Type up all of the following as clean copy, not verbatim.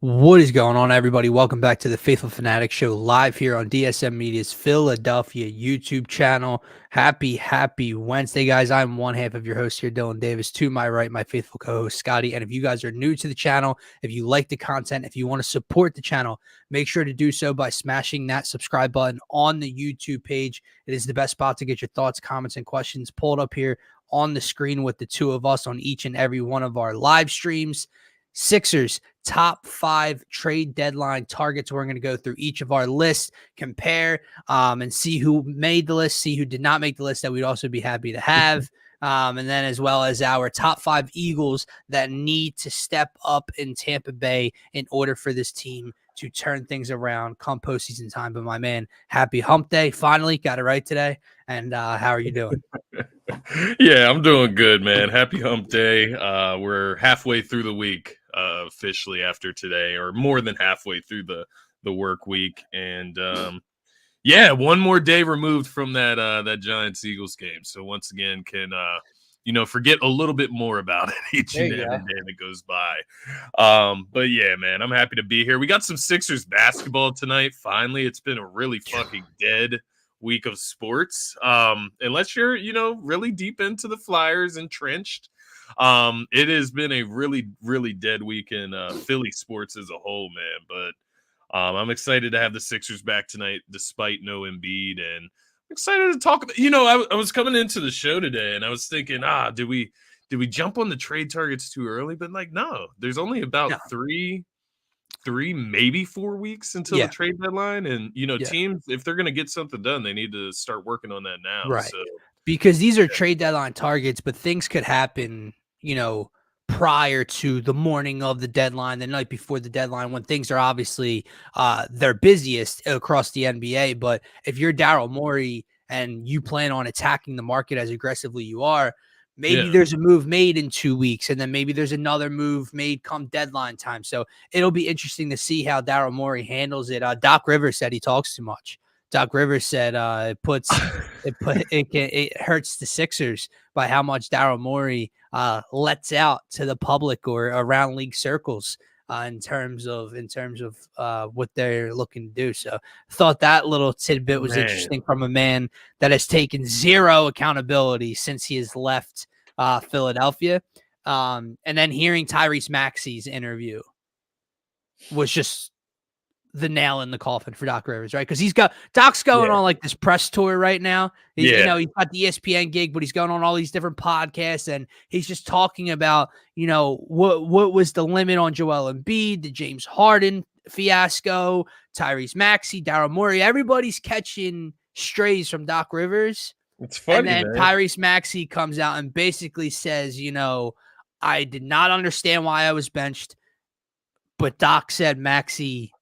What is going on, everybody? Welcome back to the Faithful Phanatics show live here on DSM-Media's Philadelphia YouTube channel. Happy Wednesday, guys. I'm one half of your host here, Dylan Davis. To my right, my faithful co-host, Scotty. And if you guys are new to the channel, if you like the content, if you want to support the channel, make sure to do so by smashing that subscribe button on the YouTube page. It is the best spot to get your thoughts, comments, and questions pulled up here on the screen with the two of us on each and every one of our live streams. Sixers top 5 trade deadline targets. We're going to go through each of our lists, compare, and see who made the list, see who did not make the list that we'd also be happy to have. And then as well as our top 5 Eagles that need to step up in Tampa Bay in order for this team to turn things around come postseason time. But my man, happy hump day. Finally got it right today. And how are you doing? Yeah, I'm doing good, man. Happy hump day. We're halfway through the week officially after today, or more than halfway through the work week. And yeah, one more day removed from that Giants Eagles game. So once again, can forget a little bit more about it each and every day that goes by. But yeah, man, I'm happy to be here. We got some Sixers basketball tonight. Finally, it's been a really fucking dead week of sports. Unless you're, really deep into the Flyers, entrenched. It has been a really, really dead week in Philly sports as a whole, man. But I'm excited to have the Sixers back tonight, despite no Embiid, and I'm excited to talk about. I was coming into the show today, and I was thinking, did we jump on the trade targets too early? But no, there's only about three, maybe 4 weeks until the trade deadline, and teams, if they're going to get something done, they need to start working on that now, right? So because these are trade deadline targets, but things could happen prior to the morning of the deadline, the night before the deadline, when things are obviously their busiest across the NBA. But if you're Daryl Morey and you plan on attacking the market as aggressively you are, maybe there's a move made in 2 weeks, and then maybe there's another move made come deadline time. So it'll be interesting to see how Daryl Morey handles it. Doc Rivers said he talks too much. Doc Rivers said it hurts the Sixers by how much Daryl Morey lets out to the public or around league circles in terms of what they're looking to do. So thought that little tidbit was interesting from a man that has taken zero accountability since he has left Philadelphia. And then hearing Tyrese Maxey's interview was just the nail in the coffin for Doc Rivers, right? Because Doc's going on like this press tour right now. He's got the ESPN gig, but he's going on all these different podcasts, and he's just talking about, what was the limit on Joel Embiid, the James Harden fiasco, Tyrese Maxey, Daryl Morey. Everybody's catching strays from Doc Rivers. It's funny, and then Tyrese Maxey comes out and basically says, I did not understand why I was benched, but Doc said Maxey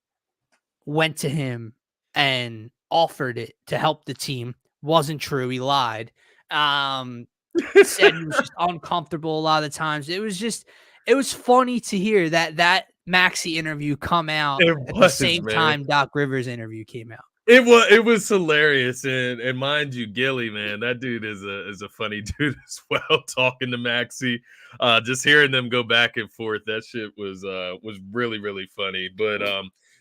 went to him and offered it to help the team. Wasn't true. He lied. Said he was just uncomfortable a lot of the times. It was funny to hear that Maxey interview come out at the same time Doc Rivers interview came out. It was hilarious, and mind you, Gilly, man, that dude is a funny dude as well. Talking to Maxey, just hearing them go back and forth, that shit was really, really funny. But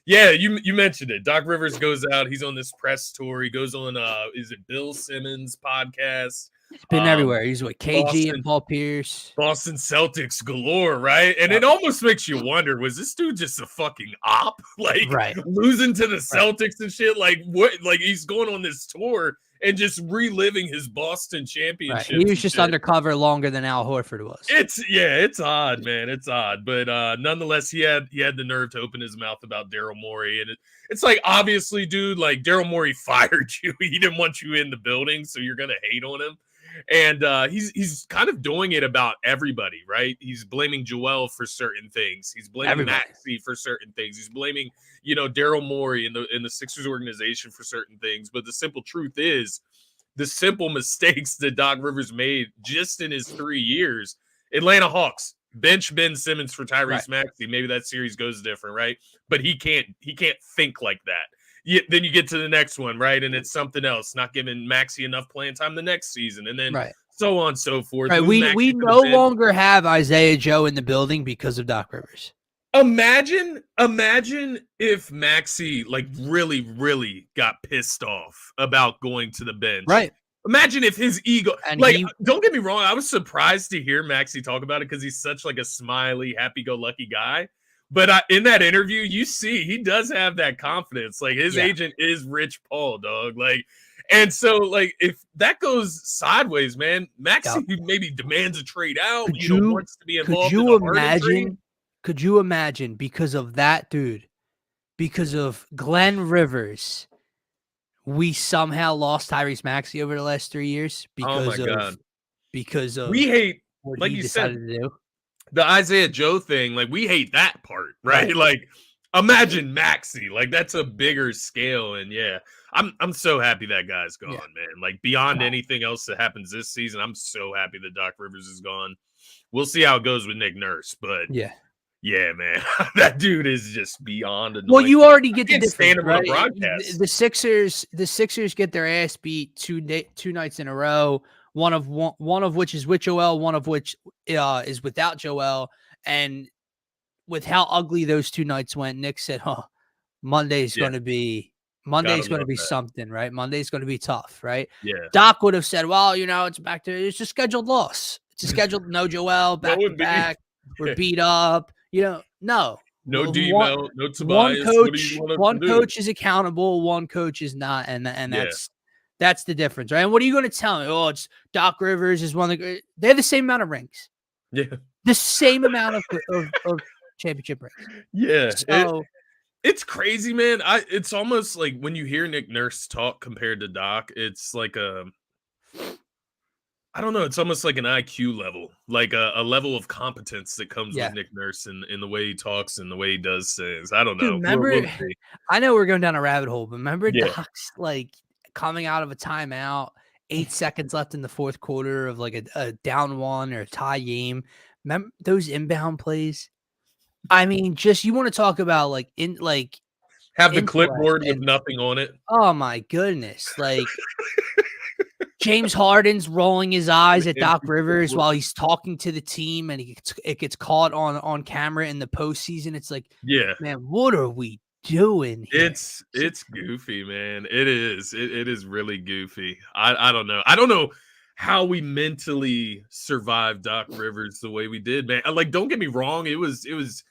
yeah, you mentioned it. Doc Rivers goes out. He's on this press tour. He goes on, is it Bill Simmons' podcast? He's been everywhere. He's with KG and Paul Pierce. Boston Celtics galore, right? And it almost makes you wonder, was this dude just a fucking op? Losing to the Celtics and shit? Like, what? Like, he's going on this tour and just reliving his Boston championship. He was just undercover longer than Al Horford was. It's odd, man. It's odd. But nonetheless, he had the nerve to open his mouth about Daryl Morey. And it's like, obviously, dude, like, Daryl Morey fired you. He didn't want you in the building, so you're going to hate on him. And he's kind of doing it about everybody, right? He's blaming Joel for certain things. He's blaming Maxey for certain things. He's blaming, Daryl Morey and the Sixers organization for certain things. But the simple truth is, the simple mistakes that Doc Rivers made just in his 3 years. Atlanta Hawks bench Ben Simmons for Tyrese Maxey. Maybe that series goes different, right? But he can't think like that. Then you get to the next one, right? And it's something else, not giving Maxey enough playing time the next season, and then so on and so forth. Right. We no longer have Isaiah Joe in the building because of Doc Rivers. Imagine if Maxey like really got pissed off about going to the bench. Right. Imagine if his ego, And like, he don't get me wrong, I was surprised to hear Maxey talk about it because he's such like a smiley, happy-go-lucky guy. But in that interview, you see he does have that confidence. Like his yeah. agent is Rich Paul, dog. Like, and so like if that goes sideways, man, Yeah. Maxey maybe demands a trade out. Could you Wants to be could involved in you a Harden trade. imagine because of that dude, because of Glenn Rivers, we somehow lost Tyrese Maxey over the last 3 years Oh my god. because We of hate, what like he you said, decided to do. the Isaiah Joe thing. Like we hate that part, right? Right. Like imagine Maxey. Like that's a bigger scale. And yeah, I'm so happy that guy's gone, Yeah. man. Like beyond God. anything else that happens this season, I'm so happy that Doc Rivers is gone. We'll see how it goes with Nick Nurse, but Yeah. yeah, man, that dude is just beyond Well, annoying. you already I get the can't stand difference, him on a right? broadcast. The Sixers get their ass beat two nights in a row. One of which is with Joel, one of which is without Joel. And with how ugly those 2 nights went, Nick said, "Huh, Monday's Yeah, going to be gotta Monday's going to love be that. something, right? Monday's going to be tough, right?" Yeah, Doc would have said, "Well, it's a scheduled loss. It's a scheduled no Joel no back to Embiid. back. We're beat up. No. No One D-Mel, no one Tobias. What do you coach, want us to one do? coach is accountable, one coach is not, and Yeah, that's the difference, right? And what are you going to tell me? Oh, it's Doc Rivers is one of the. They're the same amount of rings, yeah, the same amount of championship rings. yeah. So It's crazy, man. It's almost like when you hear Nick Nurse talk compared to Doc, it's like I don't know, it's almost like an IQ level, like a level of competence that comes with yeah, Nick Nurse and in the way he talks and the way he does things. I don't dude, know. remember? We'll see. I know we're going down a rabbit hole, but remember Yeah. Doc's like coming out of a timeout, 8 seconds left in the fourth quarter of like a down one or a tie game. Remember those inbound plays? I mean, just you want to talk about like Have the intellect clipboard with and nothing on it. oh my goodness, like James Harden's rolling his eyes at And Doc Rivers while he's talking to the team, and it gets caught on camera in the postseason. It's like, yeah. man, what are we doing here? It's goofy, man. It is. It is really goofy. I don't know. I don't know how we mentally survived Doc Rivers the way we did, man. Like, don't get me wrong, it was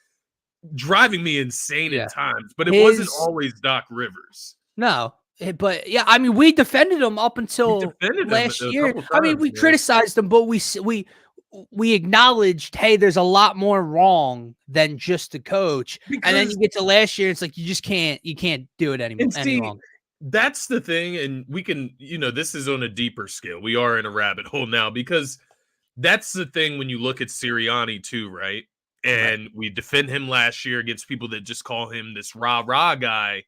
driving me insane at Yeah, times, but it wasn't his always Doc Rivers. no, but yeah, I mean, we defended him up We until defended him last a year. couple I mean, times, we man. criticized him, but we acknowledged, hey, there's a lot more wrong than just the coach. And then Because you get to last year, it's like you can't do it and any see, longer. that's the thing, and we can, this is on a deeper scale. We are in a rabbit hole now because that's the thing when you look at Sirianni too, right? Right, And we defend him last year against people that just call him this rah-rah guy.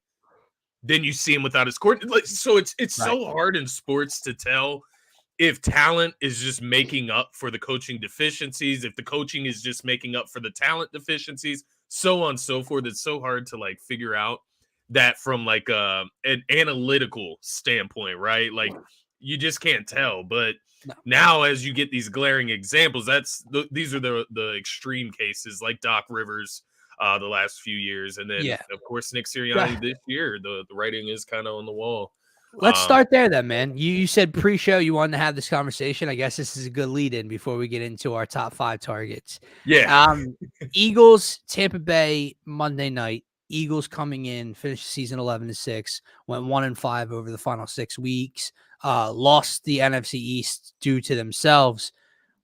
Then you see him without his court. Like, so it's right. so hard in sports to tell if talent is just making up for the coaching deficiencies, if the coaching is just making up for the talent deficiencies, so on and so forth. It's so hard to like figure out that from like an analytical standpoint, right? Like you just can't tell. But No. now, as you get these glaring examples, these are the extreme cases like Doc Rivers the last few years, and then Yeah. of course Nick Yeah. Sirianni this year. The writing is kind of on the wall. Let's start there then, man. You said pre-show you wanted to have this conversation. I guess this is a good lead-in before we get into our top 5 targets. Yeah, Eagles, Tampa Bay, Monday night. Eagles coming in, finished the season 11-6, went 1-5 over the final 6 weeks. Lost the NFC East due to themselves.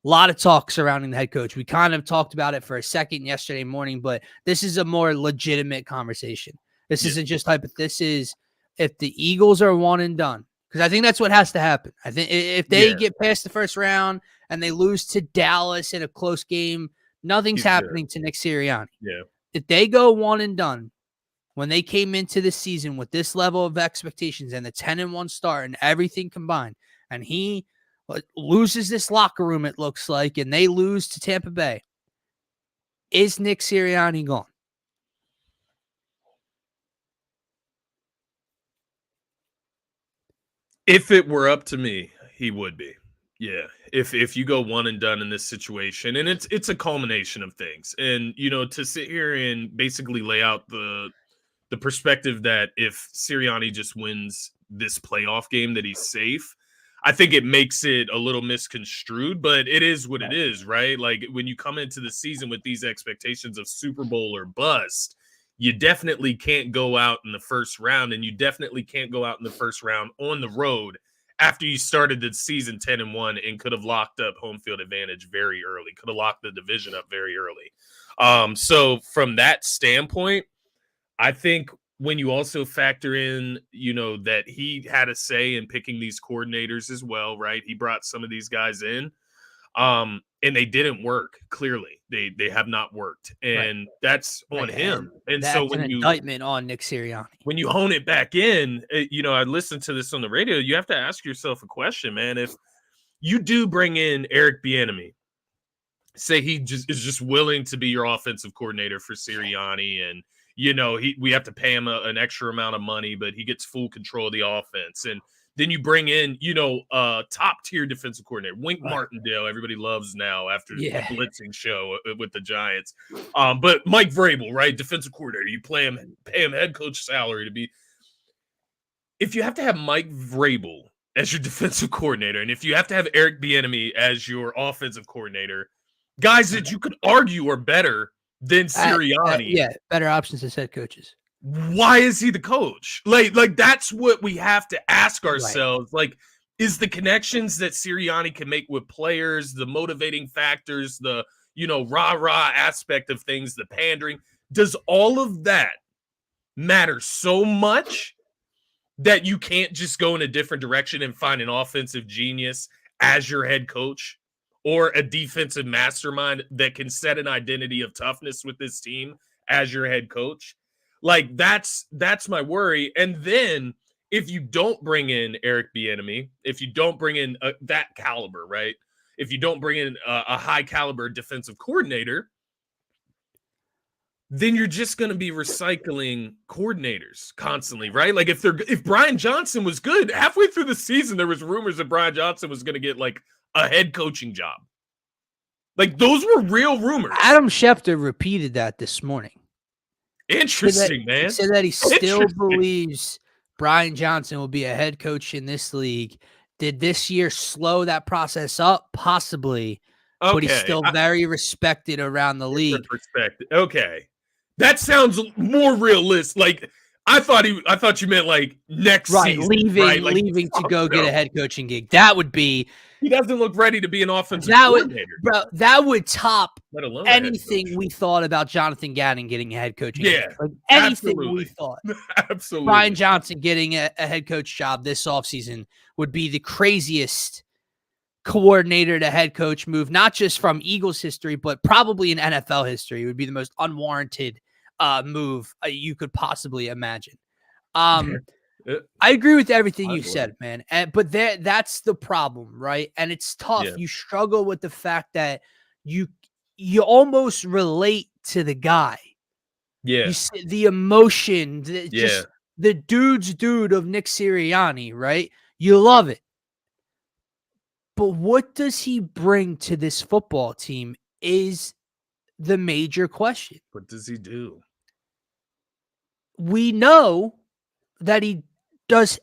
A lot of talk surrounding the head coach. We kind of talked about it for a second yesterday morning, but this is a more legitimate conversation. This yeah, isn't just this is if the Eagles are one and done, because I think that's what has to happen. I think if they yeah. get past the first round and they lose to Dallas in a close game, nothing's He's good. happening to Nick Sirianni. Yeah. If they go one and done, when they came into the season with this level of expectations and the 10-1 start and everything combined, and he loses this locker room, it looks like, and they lose to Tampa Bay, is Nick Sirianni gone? If it were up to me, he would be. Yeah, if you go one and done in this situation, and it's a culmination of things, and to sit here and basically lay out the perspective that if Sirianni just wins this playoff game that he's safe, I think it makes it a little misconstrued, but it is what it is, right? Like when you come into the season with these expectations of Super Bowl or bust, you definitely can't go out in the first round, and you definitely can't go out in the first round on the road after you started the season 10-1 and could have locked up home field advantage very early, could have locked the division up very early. So from that standpoint, I think when you also factor in, that he had a say in picking these coordinators as well, right? He brought some of these guys in, and they didn't work. Clearly, they have not worked, and that's on him. And so that's an indictment on Nick Sirianni. When you hone it back in, I listened to this on the radio. You have to ask yourself a question, man. If you do bring in Eric Bieniemy, say he is just willing to be your offensive coordinator for Sirianni, and we have to pay him an extra amount of money, but he gets full control of the offense. And then you bring in, top tier defensive coordinator, Wink Martindale, everybody loves now after the blitzing show with the Giants. But Mike Vrabel, right, defensive coordinator, you pay him head coach salary to be. If you have to have Mike Vrabel as your defensive coordinator, and if you have to have Eric Bieniemy as your offensive coordinator, guys that you could argue are better than Sirianni. Better options as head coaches. Why is he the coach? Like that's what we have to ask ourselves. Right. Like, is the connections that Sirianni can make with players, the motivating factors, the rah-rah aspect of things, the pandering, does all of that matter so much that you can't just go in a different direction and find an offensive genius as your head coach? Or a defensive mastermind that can set an identity of toughness with this team as your head coach? Like, that's my worry. And then if you don't bring in Eric Bieniemy, if you don't bring in that caliber, right? If you don't bring in a high caliber defensive coordinator, then you're just going to be recycling coordinators constantly, right? Like if Brian Johnson was good, halfway through the season, there was rumors that Brian Johnson was going to get like a head coaching job. Like, those were real rumors. Adam Schefter repeated that this morning. Interesting, man. He said that he still believes Brian Johnson will be a head coach in this league. Did this year slow that process up? Possibly. Okay. But he's still very respected around the league. Okay. That sounds more realistic. Like, I thought you meant like next season. Leaving to go get a head coaching gig. That would be. He doesn't look ready to be an offensive coordinator. That would top anything we thought about Jonathan Gannon getting a head coaching gig. Like anything we thought. Absolutely. Brian Johnson getting a head coach job this offseason would be the craziest coordinator to head coach move, not just from Eagles history, but probably in NFL history. It would be the most unwarranted move you could possibly imagine. I agree with everything you said, man. But that's the problem, right? And it's tough. Yeah. You struggle with the fact that you almost relate to the guy. Yeah. You see the emotion, just the dude of Nick Sirianni, right? You love it. But what does he bring to this football team is the major question. What does he do? We know that he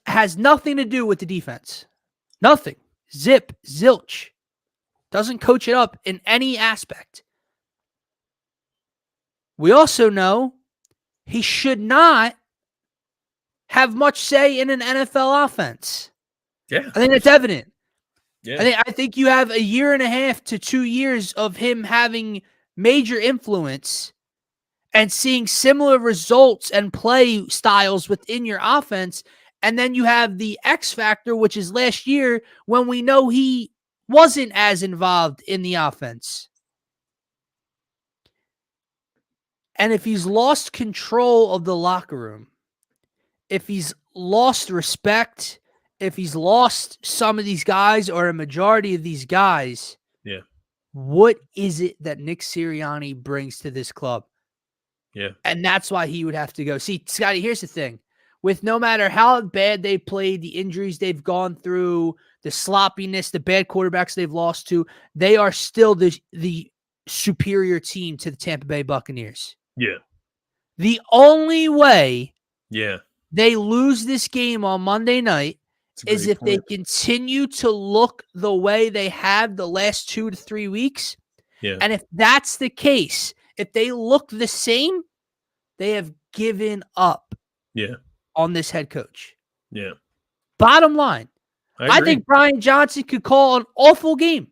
has nothing to do with the defense. Nothing. Zip, zilch. Doesn't coach it up in any aspect. We also know he should not have much say in an NFL offense. Yeah. I think that's evident. Yeah. I think you have 1.5 to 2 years of him having major influence and seeing similar results and play styles within your offense. And then you have the X factor, which is last year when we know he wasn't as involved in the offense. And if he's lost control of the locker room, if he's lost respect, if he's lost some of these guys or a majority of these guys, what is it that Nick Sirianni brings to this club? Yeah. And that's why he would have to go. See, Scotty, here's the thing. with no matter how bad they played, the injuries they've gone through, the sloppiness, the bad quarterbacks they've lost to, they are still the superior team to the Tampa Bay Buccaneers. Yeah. The only way Yeah. they lose this game on Monday night is if they continue to look the way they have the last 2 to 3 weeks. Yeah. And if that's the case, if they look the same, they have given up on this head coach. Yeah. Bottom line, I think Brian Johnson could call an awful game.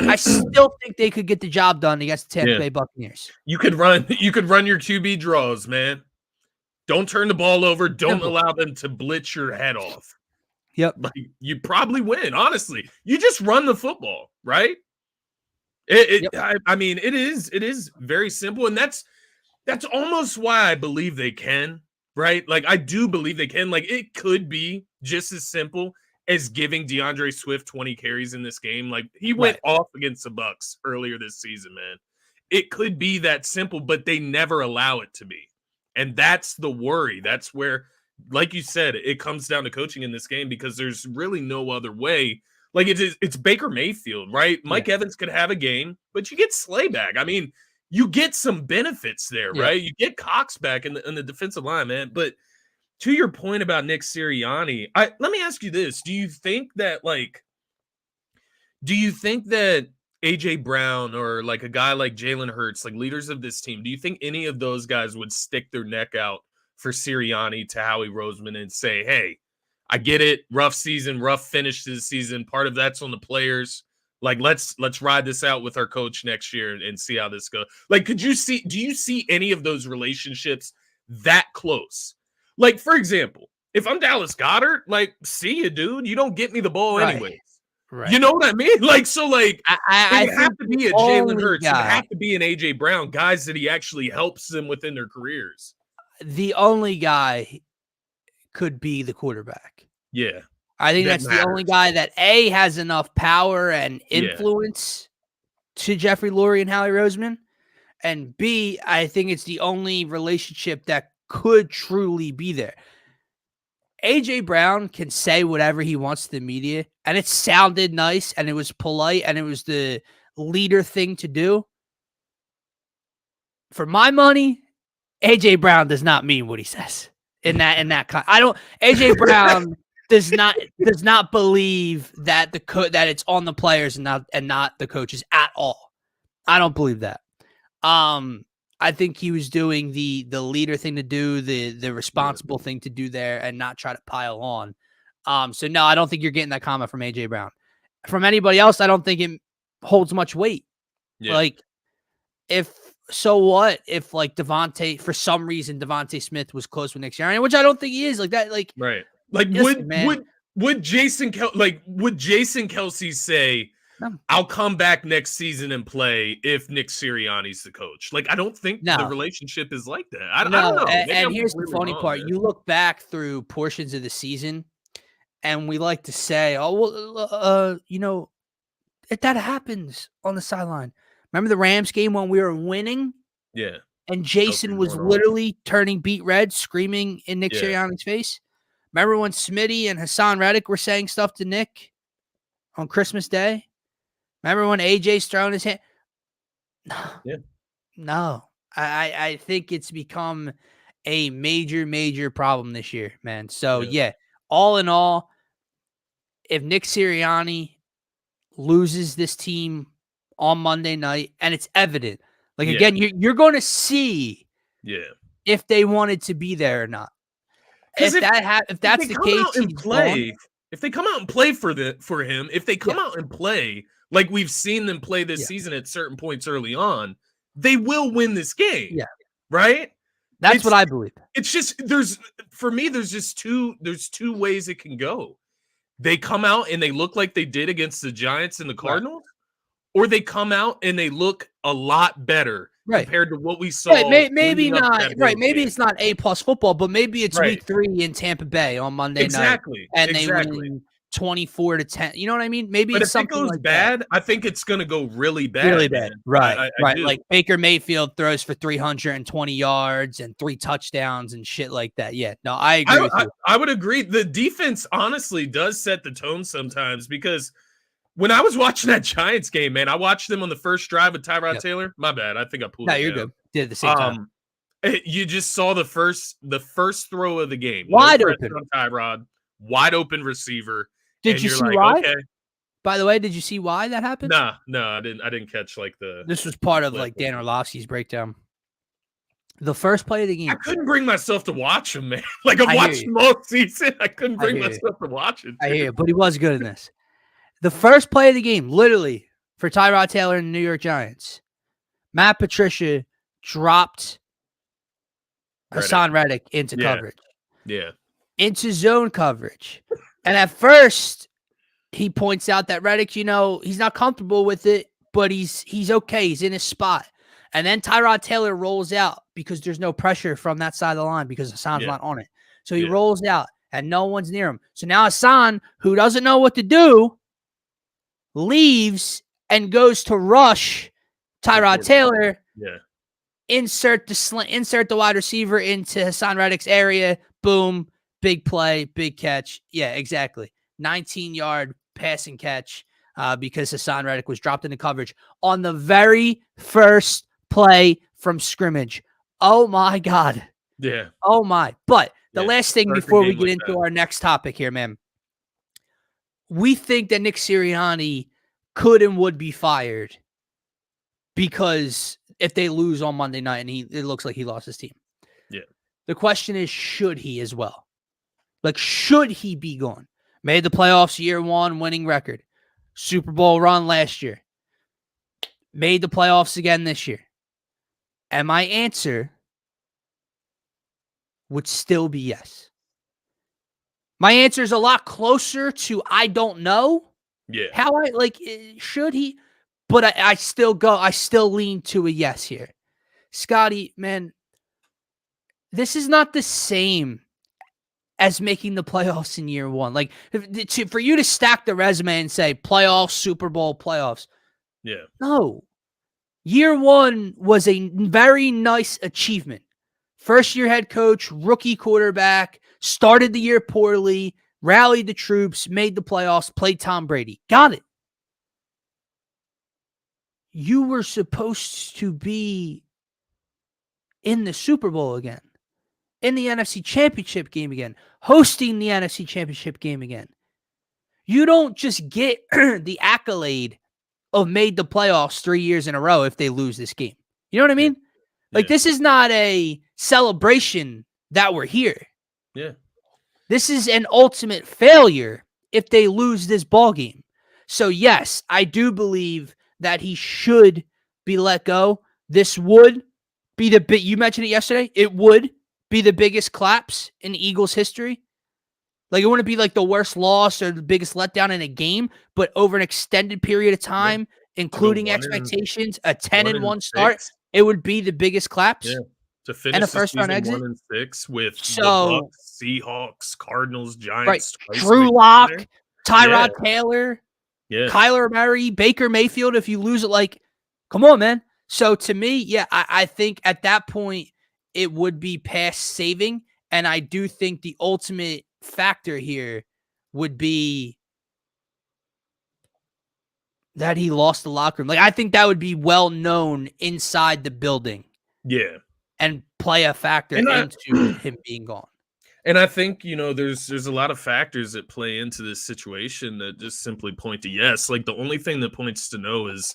I still think they could get the job done against the Tampa Bay Buccaneers. You could run your QB draws, man. Don't turn the ball over. Don't allow them to blitz your head off. Yep. Like, you probably win, honestly. You just run the football, right? I mean, it is very simple, and that's almost why I believe they can, right? Like, I do believe they can. Like, it could be just as simple as giving DeAndre Swift 20 carries in this game. Like, he went off against the Bucs earlier this season, man. It could be that simple, but they never allow it to be. And that's the worry. That's where, like you said, it comes down to coaching in this game, because there's really no other way. Like, it's Baker Mayfield, right? Mike Evans could have a game, but you get Slay back. I mean, you get some benefits there, right? You get Cox back in the defensive line, man. But to your point about Nick Sirianni, let me ask you this. Do you think that AJ Brown or like a guy like Jalen Hurts, like leaders of this team, do you think any of those guys would stick their neck out for Sirianni to Howie Roseman and say, hey, I get it, rough season, rough finish to the season, part of that's on the players. Like, let's ride this out with our coach next year and see how this goes. Like, do you see any of those relationships that close? Like, for example, if I'm Dallas Goedert, like, see you, dude. You don't get me the ball anyways. Right. You know what I mean? Like, so, like, it would have to be a Jalen Hurts. It would have to be an AJ Brown, guys that he actually helps them within their careers. The only guy could be the quarterback. Yeah. I think that's the only guy that A, has enough power and influence to Jeffrey Lurie and Howie Roseman. And B, I think it's the only relationship that could truly be there. AJ Brown can say whatever he wants to the media, and it sounded nice, and it was polite, and it was the leader thing to do. For my money, AJ Brown does not mean what he says in that AJ Brown does not believe that that it's on the players and not the coaches at all. I don't believe that. I think he was doing the leader thing to do, the responsible thing to do there, and not try to pile on. So no, I don't think you're getting that comment from AJ Brown. From anybody else, I don't think it holds much weight. Yeah. Like, so what if like Devontae, for some reason, Devontae Smith was close with Nick Sirianni, which I don't think he is. Like that, like right. Like, would Jason Kelce say, I'll come back next season and play if Nick Sirianni's the coach? Like, I don't think the relationship is like that. I don't know. And here's the funny part. You look back through portions of the season, and we like to say, oh, well, that happens on the sideline. Remember the Rams game when we were winning? Yeah. And Jason was literally turning beet red, screaming in Nick Sirianni's face? Remember when Smitty and Hassan Reddick were saying stuff to Nick on Christmas Day? Remember when AJ's throwing his hand? No. I think it's become a major, major problem this year, man. So, all in all, if Nick Sirianni loses this team on Monday night, and it's evident, like, again, you're going to see if they wanted to be there or not. If that's the case, if they come out and play for him, if they come out and play like we've seen them play this season at certain points early on, they will win this game. Yeah. Right? That's what I believe. It's just there's two ways it can go. They come out and they look like they did against the Giants and the Cardinals, or they come out and they look a lot better compared to what we saw. Right. Maybe not. Right. Maybe it's not A+ football, but maybe it's week 3 in Tampa Bay on Monday night. And they win 24-10. You know what I mean? Maybe But it's if it something goes like that. bad, I think it's going to go really Really bad, bad. man. Right. I Right. do. Like Baker Mayfield throws for 320 yards and 3 touchdowns and shit like that. Yeah. No, I agree with you. I would agree. The defense honestly does set the tone sometimes because when I was watching that Giants game, man, I watched them on the first drive with Tyrod Yep. Taylor. My bad. I think I pulled No, it you're down. good. Did at the same time. You just saw the first throw of the game. No Wide pressure open. on Tyrod, wide open receiver. Did And you you're see like, why? okay. By the way, did you see why that happened? No, I didn't catch like This was part of clip. like Dan Orlovsky's breakdown. The first play of the game. I couldn't bring myself to watch him, man. Like I've I hear watched you. him all season. I couldn't I bring hear you. myself to watch it. I hear you, Dude. but he was good in this. The first play of the game, literally, for Tyrod Taylor and the New York Giants, Matt Patricia dropped Hassan Reddick into coverage. Yeah. Into zone coverage. And at first, he points out that Reddick, he's not comfortable with it, but he's okay. He's in his spot. And then Tyrod Taylor rolls out because there's no pressure from that side of the line because Hassan's not on it. So he rolls out and no one's near him. So now Hassan, who doesn't know what to do, leaves and goes to rush Tyrod Taylor. Yeah. Insert the wide receiver into Hassan Reddick's area. Boom. Big play, big catch. Yeah, exactly. 19-yard passing catch because Hassan Reddick was dropped into coverage on the very first play from scrimmage. Oh, my God. Yeah. Oh, my. But the last thing before we get into our next topic here, man. We think that Nick Sirianni could and would be fired because if they lose on Monday night and it looks like he lost his team. Yeah. The question is, should he as well? Like, should he be gone? Made the playoffs year one, winning record. Super Bowl run last year. Made the playoffs again this year. And my answer would still be yes. My answer is a lot closer to I don't know. Yeah. Should he? But I still lean to a yes here. Scotty, man, this is not the same as making the playoffs in year one. Like, for you to stack the resume and say playoffs, Super Bowl, playoffs. Yeah. No. Year one was a very nice achievement. First year head coach, rookie quarterback, started the year poorly, rallied the troops, made the playoffs, played Tom Brady. Got it. You were supposed to be in the Super Bowl again, in the NFC Championship game again, hosting the NFC Championship game again. You don't just get the accolade of made the playoffs 3 years in a row if they lose this game. You know what I mean? Yeah. Like, this is not a celebration that we're here. Yeah. This is an ultimate failure if they lose this ball game. So, yes, I do believe that he should be let go. This would be you mentioned it yesterday. It would be the biggest collapse in Eagles history. Like, it wouldn't be like the worst loss or the biggest letdown in a game, but over an extended period of time, including expectations, a 10-1 start, it would be the biggest collapse. Yeah. To finish and a first round exit 1-6 with the Bucs, Seahawks, Cardinals, Giants, Drew Lock, Tyrod Taylor, Kyler Murray, Baker Mayfield. If you lose it, like, come on, man. So to me, I think at that point it would be past saving, and I do think the ultimate factor here would be that he lost the locker room. Like, I think that would be well known inside the building. Yeah. And play a factor into him being gone. And I think, there's a lot of factors that play into this situation that just simply point to yes. Like, the only thing that points to no is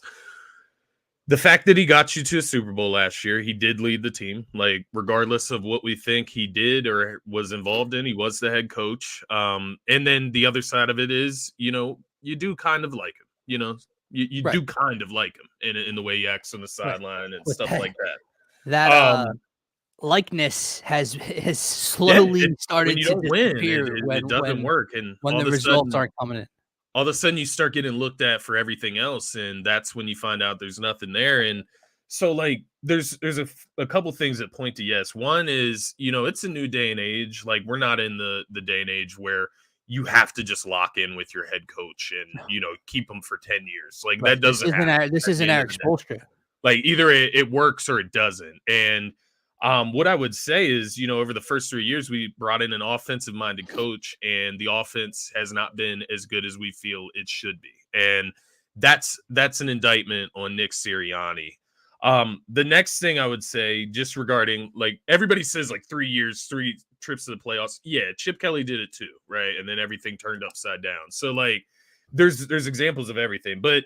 the fact that he got you to a Super Bowl last year. He did lead the team. Like, regardless of what we think he did or was involved in, he was the head coach. And then the other side of it is, you do kind of like him. You do kind of like him in the way he acts on the sideline and stuff like that. That likeness has slowly started to disappear. It doesn't work, and when the results aren't coming in. All of a sudden, you start getting looked at for everything else, and that's when you find out there's nothing there. And so, like, there's a couple things that point to yes. One is, it's a new day and age. Like, we're not in the day and age where you have to just lock in with your head coach and, keep them for 10 years. Like, Right. that doesn't happen This at the isn't end of Eric the day. Spoelstra. Like, either it works or it doesn't. And what I would say is, over the first 3 years, we brought in an offensive-minded coach, and the offense has not been as good as we feel it should be. And that's an indictment on Nick Sirianni. The next thing I would say, just regarding, like, everybody says, like, 3 years, 3 trips to the playoffs. Yeah, Chip Kelly did it too, right? And then everything turned upside down. So, like, there's examples of everything. But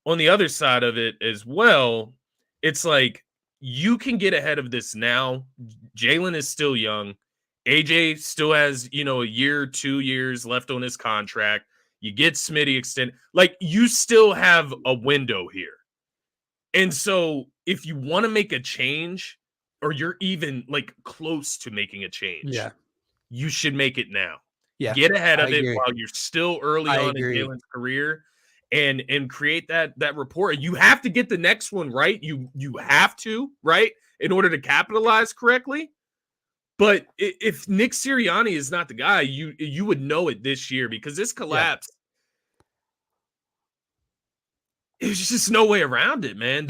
on the other side of it as well, it's like, you can get ahead of this now. Jalen is still young. AJ still has, a year, 2 years left on his contract. You get Smitty extended. Like, you still have a window here. And so if you want to make a change, or you're even, like, close to making a change, you should make it now. Yeah. Get ahead of it agree. while you're still early I on agree. in Jalen's career, and create that rapport. You have to get the next one right. You have to, right, in order to capitalize correctly. But if Nick Sirianni is not the guy, you would know it this year, because this collapse, there's just no way around it, man.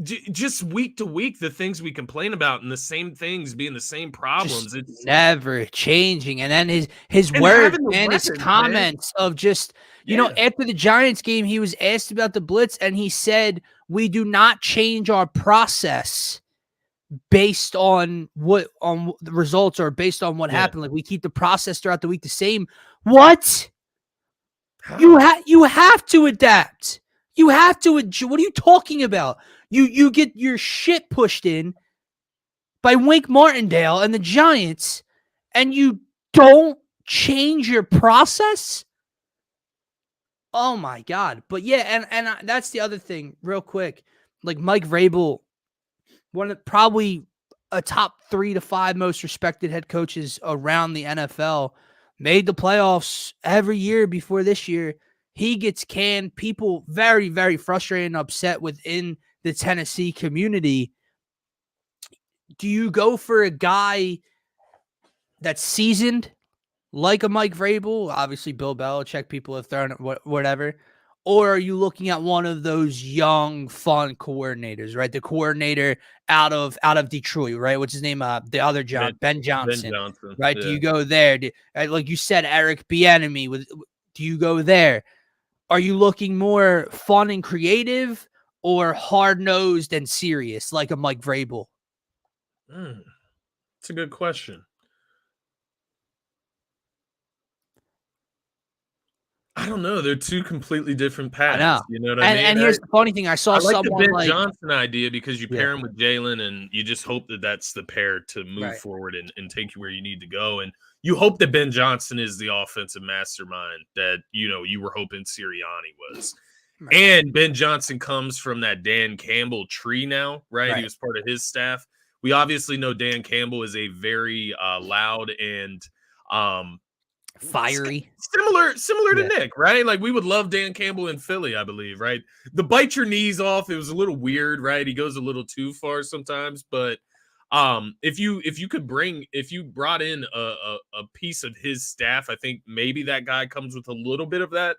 Just week to week, the things we complain about and the same things being the same problems. Just It's never changing. And then his and words having the and his weapons, comments of just, after the Giants game, he was asked about the blitz, and he said, "We do not change our process based on the results, or based on what happened. Like, we keep the process throughout the week the same." What? How? You have to adapt. You have to. What are you talking about? You get your shit pushed in by Wink Martindale and the Giants, and you don't change your process? Oh my God. But yeah, and that's the other thing, real quick. Like, Mike Vrabel, one of probably a top 3 to 5 most respected head coaches around the NFL, made the playoffs every year before this year. He gets canned. People very, very frustrated and upset within the Tennessee community. Do you go for a guy that's seasoned, like a Mike Vrabel? Obviously, Bill Belichick, people have thrown it, whatever. Or are you looking at one of those young, fun coordinators, right? The coordinator out of Detroit, right? What's his name? The other Ben Johnson. Ben Johnson, right? Yeah. Do you go there? Like you said, Eric Bieniemy. Do you go there? Are you looking more fun and creative, or hard-nosed and serious, like a Mike Vrabel? It's a good question. I don't know. They're two completely different paths. I know. You know what I mean? And here's the funny thing. I saw someone the Ben Johnson idea, because you pair him with Jalen, and you just hope that that's the pair to move forward and take you where you need to go. And you hope that Ben Johnson is the offensive mastermind that, you were hoping Sirianni was. Right. And Ben Johnson comes from that Dan Campbell tree now, right? He was part of his staff. We obviously know Dan Campbell is a very loud and fiery, similar to Nick, right? Like, we would love Dan Campbell in Philly, I believe, right? The bite your knees off, it was a little weird, right? He goes a little too far sometimes, but if you brought in a piece of his staff, I think maybe that guy comes with a little bit of that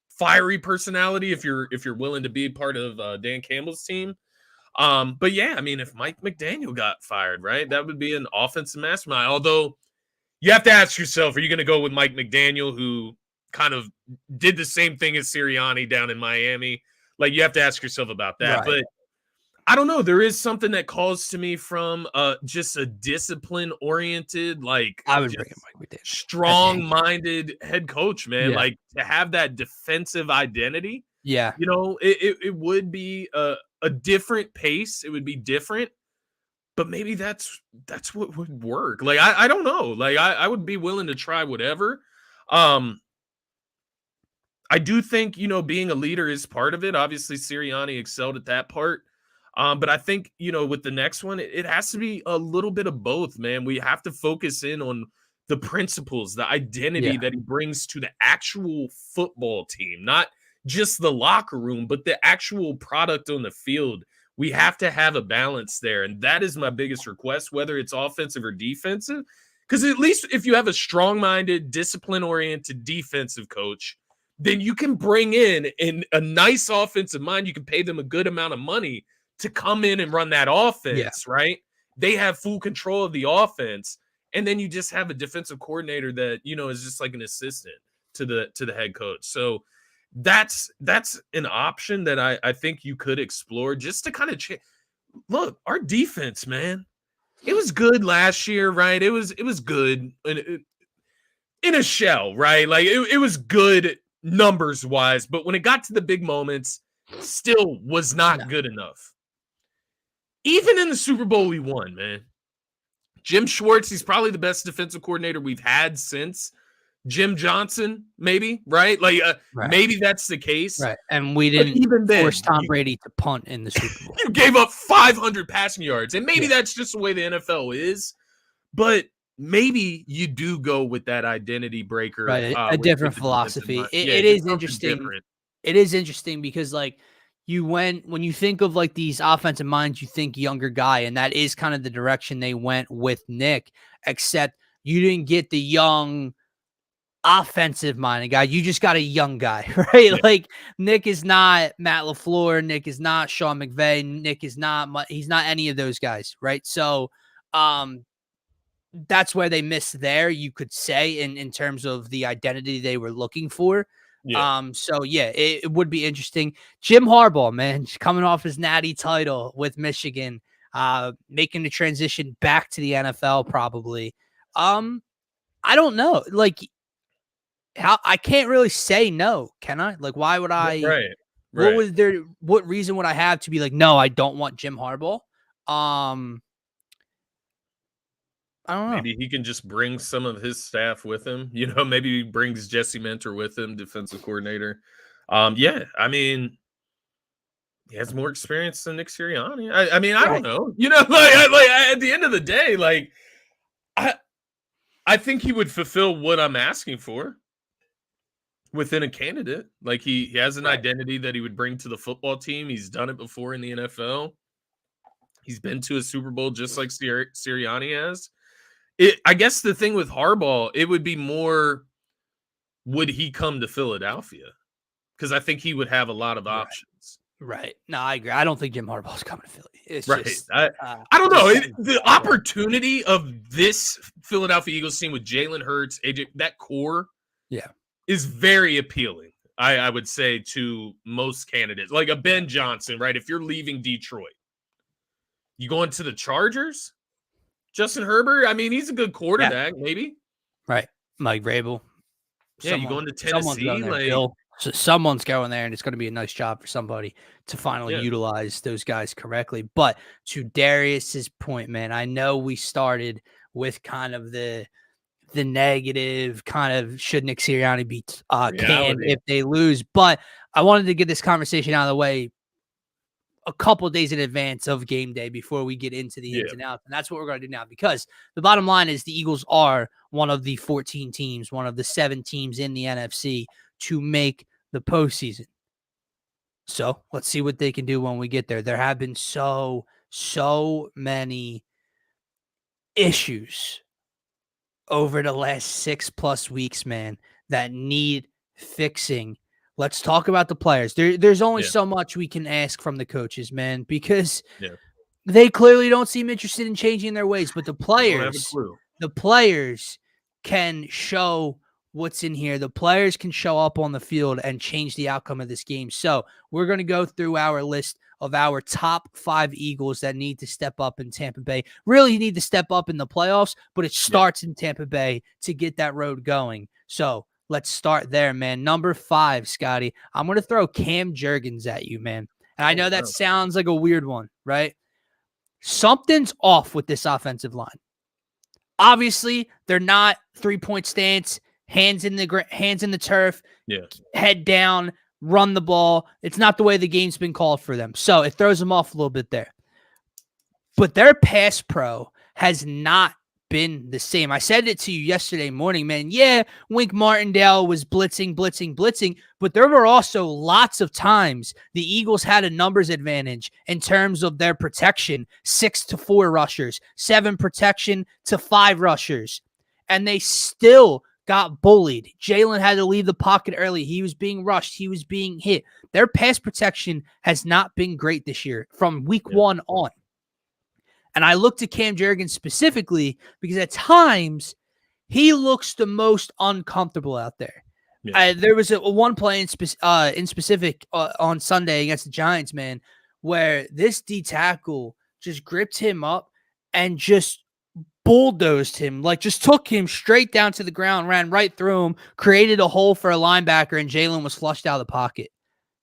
fiery personality, if you're willing to be part of Dan Campbell's team. But yeah, I mean, if Mike McDaniel got fired, right, that would be an offensive mastermind. Although, you have to ask yourself, are you going to go with Mike McDaniel, who kind of did the same thing as Sirianni down in Miami? Like, you have to ask yourself about that. Right. But I don't know. There is something that calls to me from just a discipline-oriented, like, I would bring Mike McDaniel, strong-minded head coach, man. Yeah. Like, to have that defensive identity. Yeah. It would be a different pace. It would be different. But maybe that's what would work. Like, I don't know. Like, I would be willing to try whatever. I do think, being a leader is part of it. Obviously, Sirianni excelled at that part. But I think, with the next one, it has to be a little bit of both, man. We have to focus in on the principles, the identity that he brings to the actual football team, not just the locker room, but the actual product on the field. We have to have a balance there. And that is my biggest request, whether it's offensive or defensive, Because at least if you have a strong-minded, discipline-oriented defensive coach, then you can bring in a nice offensive mind. You can pay them a good amount of money to come in and run that offense, right? They have full control of the offense. And then you just have a defensive coordinator that, is just like an assistant to the head coach. So that's an option that I think you could explore just to kind of look, our defense, man. It was good last year, right? It was good in a shell, right? Like it was good numbers wise, but when it got to the big moments, still was not good enough. Even in the Super Bowl we won, man. Jim Schwartz, he's probably the best defensive coordinator we've had since Jim Johnson, maybe, right? Like maybe that's the case. Right. And we didn't even force Tom Brady to punt in the Super Bowl. You gave up 500 passing yards. And maybe that's just the way the NFL is. But maybe you do go with that identity breaker. Right. A different philosophy. It is interesting. Different. It is interesting because, like, when you think of like these offensive minds, you think younger guy, and that is kind of the direction they went with Nick, except you didn't get the young offensive minded guy. You just got a young guy, right? Yeah. Like Nick is not Matt LaFleur. Nick is not Sean McVay. Nick is he's not any of those guys. Right. So, that's where they missed there, you could say, in terms of the identity they were looking for. Yeah. So yeah, it would be interesting. Jim Harbaugh, man, coming off his natty title with Michigan, making the transition back to the NFL probably. I don't know. Like, how I can't really say no, can I? Like, why would I? Right. What reason would I have to be like, no, I don't want Jim Harbaugh? I don't know. Maybe he can just bring some of his staff with him. Maybe he brings Jesse Mentor with him, defensive coordinator. Yeah, I mean, he has more experience than Nick Sirianni. I mean, I don't know. Like at the end of the day, like I think he would fulfill what I'm asking for within a candidate. Like he has an identity that he would bring to the football team. He's done it before in the NFL. He's been to a Super Bowl just like Sirianni has. I guess the thing with Harbaugh, it would be more, would he come to Philadelphia? Because I think he would have a lot of options. Right. No, I agree. I don't think Jim Harbaugh's coming to Philly. It's right. Just, I don't know. The opportunity of this Philadelphia Eagles team with Jalen Hurts, AJ, that core, is very appealing. I would say to most candidates, like a Ben Johnson, right? If you're leaving Detroit, you going to the Chargers? Justin Herbert, I mean, he's a good quarterback, maybe. Right. Mike Vrabel. Yeah, you going to Tennessee? So someone's going there, and it's going to be a nice job for somebody to finally utilize those guys correctly. But to Darius's point, man, I know we started with kind of the negative kind of should Nick Sirianni be canned if they lose. But I wanted to get this conversation out of the way a couple days in advance of game day before we get into the ins and outs. And that's what we're going to do now, because the bottom line is the Eagles are one of the 14 teams, one of the 7 teams in the NFC to make the postseason. So let's see what they can do when we get there. There have been so many issues over the last 6+ weeks, man, that need fixing. Let's talk about the players. There's only so much we can ask from the coaches, man, because they clearly don't seem interested in changing their ways. But the players can show what's in here. The players can show up on the field and change the outcome of this game. So we're going to go through our list of our top 5 Eagles that need to step up in Tampa Bay. Really need to step up in the playoffs, but it starts in Tampa Bay to get that road going. So let's start there, man. Number 5, Scotty. I'm going to throw Cam Jurgens at you, man. And I know that sounds like a weird one, right? Something's off with this offensive line. Obviously, they're not 3-point stance, hands in the turf, head down, run the ball. It's not the way the game's been called for them. So it throws them off a little bit there. But their pass pro has not been the same. I said it to you yesterday morning, man. Yeah, Wink Martindale was blitzing, but there were also lots of times the Eagles had a numbers advantage in terms of their protection. 6 to 4 rushers, 7 protection to 5 rushers. and they still got bullied. Jalen had to leave the pocket early. He was being rushed. He was being hit. Their pass protection has not been great this year from week one on. And I look to Cam Jurgens specifically because at times he looks the most uncomfortable out there. Yeah. There was a one play in specific on Sunday against the Giants, man, where this D tackle just gripped him up and just bulldozed him, like just took him straight down to the ground, ran right through him, created a hole for a linebacker, and Jalen was flushed out of the pocket.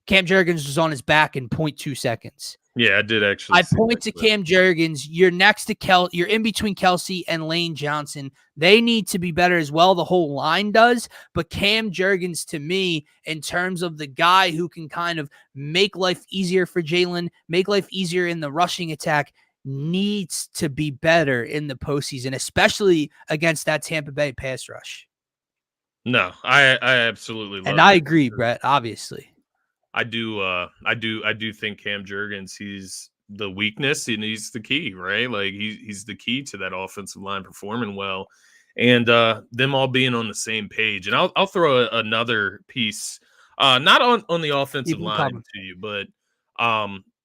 Cam Jurgens was on his back in 0.2 seconds. Yeah, I did actually. I point to Cam Jurgens. You're next to You're in between Kelsey and Lane Johnson. They need to be better as well. The whole line does. But Cam Jurgens, to me, in terms of the guy who can kind of make life easier for Jalen, make life easier in the rushing attack, needs to be better in the postseason, especially against that Tampa Bay pass rush. No, I absolutely love it. And I agree, Brett, obviously. I do think Cam Jurgens, he's the weakness and he's the key, right? Like he's the key to that offensive line performing well, and them all being on the same page. And I'll throw another piece, not on the offensive line to you, but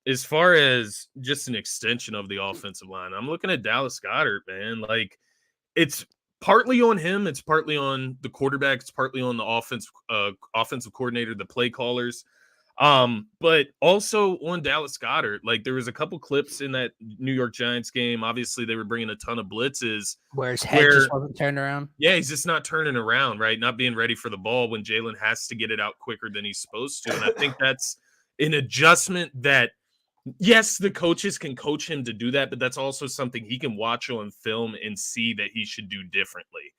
as far as just an extension of the offensive line, I'm looking at Dallas Goedert, man. Like it's partly on him, it's partly on the quarterback, it's partly on the offensive coordinator, the play callers. But also on Dallas Goedert, like there was a couple clips in that New York Giants game. Obviously, they were bringing a ton of blitzes where his head just wasn't turned around. Yeah, he's just not turning around, right? Not being ready for the ball when Jalen has to get it out quicker than he's supposed to. And I think that's an adjustment that, yes, the coaches can coach him to do that, but that's also something he can watch on film and see that he should do differently.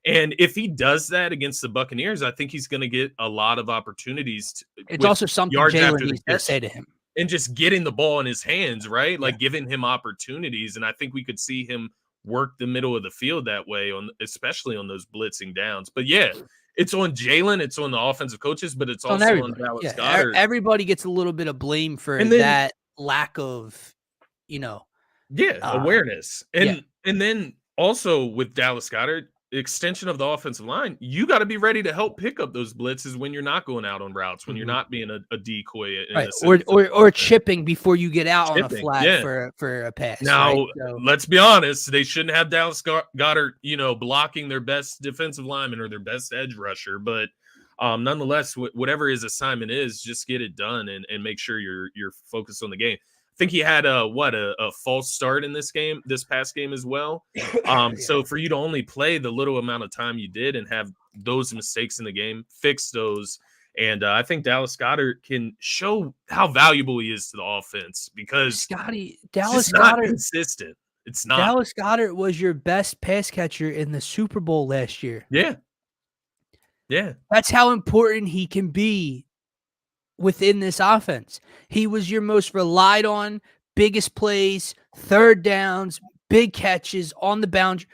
And if he does that against the Buccaneers, I think he's going to get a lot of opportunities. It's also something Jalen needs to say to him. And just getting the ball in his hands, right? Like giving him opportunities. And I think we could see him work the middle of the field that way, especially on those blitzing downs. But yeah, it's on Jalen, it's on the offensive coaches, but it's also on Dallas Goedert. Everybody gets a little bit of blame for that lack of, awareness. And then also with Dallas Goedert, extension of the offensive line, you got to be ready to help pick up those blitzes when you're not going out on routes, when you're not being a decoy, right. or chipping before you get out on a flat for a pass. Now, right? Let's be honest, they shouldn't have Dallas Goedert, blocking their best defensive lineman or their best edge rusher, but nonetheless, whatever his assignment is, just get it done and make sure you're focused on the game. I think he had a false start in this past game as well. So for you to only play the little amount of time you did and have those mistakes in the game, fix those. And I think Dallas Goedert can show how valuable he is to the offense because Dallas Goedert consistent. It's not. Dallas Goedert was your best pass catcher in the Super Bowl last year. Yeah. Yeah. That's how important he can be within this offense. He was your most relied on, biggest plays, third downs, big catches on the boundary.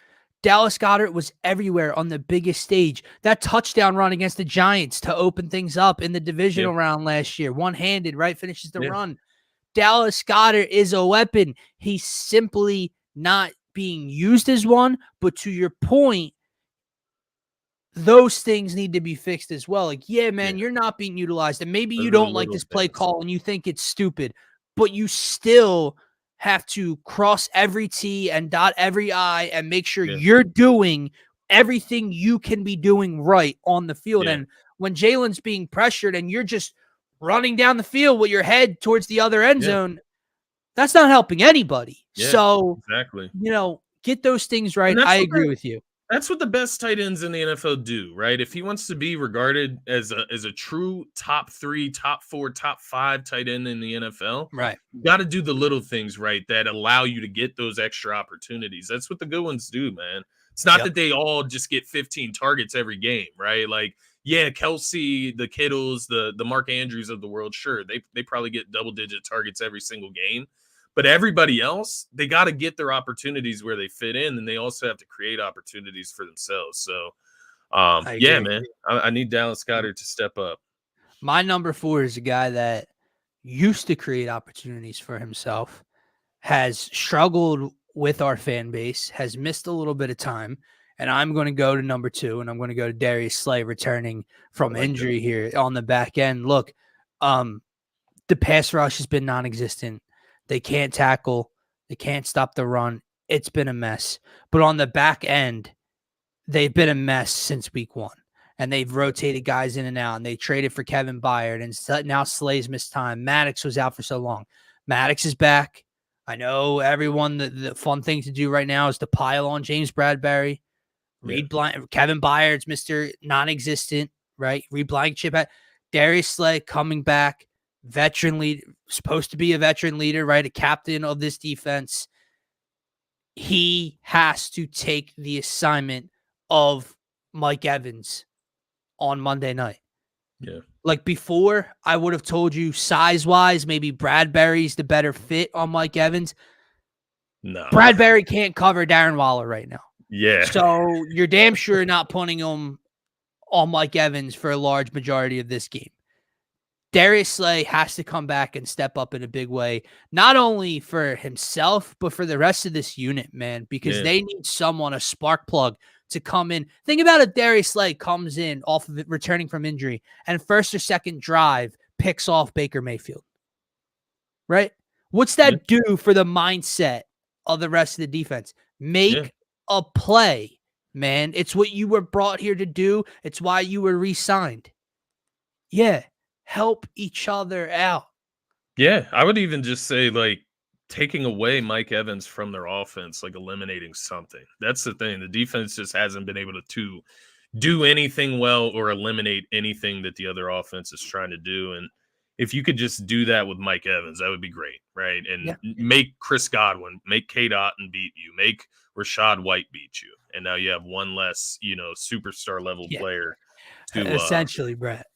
Dallas Goedert was everywhere on the biggest stage. That touchdown run against the Giants to open things up in the divisional round last year, one-handed, right, finishes the run. Dallas Goedert is a weapon. He's simply not being used as one, but to your point, those things need to be fixed as well. Like, you're not being utilized, and maybe you don't like this play call and you think it's stupid, but you still have to cross every T and dot every I and make sure you're doing everything you can be doing right on the field. And when Jalen's being pressured and you're just running down the field with your head towards the other end zone, that's not helping anybody. So, exactly. Get those things right. I agree with you. That's what the best tight ends in the NFL do, right? If he wants to be regarded as a true top 3, top 4, top 5 tight end in the NFL, right, you got to do the little things right that allow you to get those extra opportunities. That's what the good ones do, man. It's not that they all just get 15 targets every game, right? Like, Kelsey, the Kittles, the Mark Andrews of the world, sure, they probably get double-digit targets every single game. But everybody else, they got to get their opportunities where they fit in, and they also have to create opportunities for themselves. So, man, I need Dallas Goedert to step up. My number 4 is a guy that used to create opportunities for himself, has struggled with our fan base, has missed a little bit of time, And I'm going to go to number 2, and I'm going to go to Darius Slay returning from injury here on the back end. Look, the pass rush has been non-existent. They can't tackle. They can't stop the run. It's been a mess. But on the back end, they've been a mess since week 1. And they've rotated guys in and out, and they traded for Kevin Byard, and now Slay's missed time. Maddox was out for so long. Maddox is back. I know everyone, the fun thing to do right now is to pile on James Bradbury. Kevin Byard's Mr. Non-existent, right? Reed Blankenship. Darius Slay coming back, veteran lead, supposed to be a veteran leader, right? A captain of this defense. He has to take the assignment of Mike Evans on Monday night. Yeah. Like before, I would have told you size-wise, maybe Bradbury's the better fit on Mike Evans. No. Bradbury can't cover Darren Waller right now. Yeah. So you're damn sure not putting him on Mike Evans for a large majority of this game. Darius Slay has to come back and step up in a big way, not only for himself, but for the rest of this unit, man, because they need someone, a spark plug, to come in. Think about it. Darius Slay comes in off of it, returning from injury, and first or second drive picks off Baker Mayfield. Right? What's that do for the mindset of the rest of the defense? Make a play, man. It's what you were brought here to do. It's why you were re-signed. Yeah. Help each other out. Yeah, I would even just say, like, taking away Mike Evans from their offense, like eliminating something. That's the thing. The defense just hasn't been able to do anything well or eliminate anything that the other offense is trying to do. And if you could just do that with Mike Evans, that would be great, right? And make Chris Godwin, make K. Dotton beat you, make Rashad White beat you. And now you have one less, superstar level player. Essentially, Brett.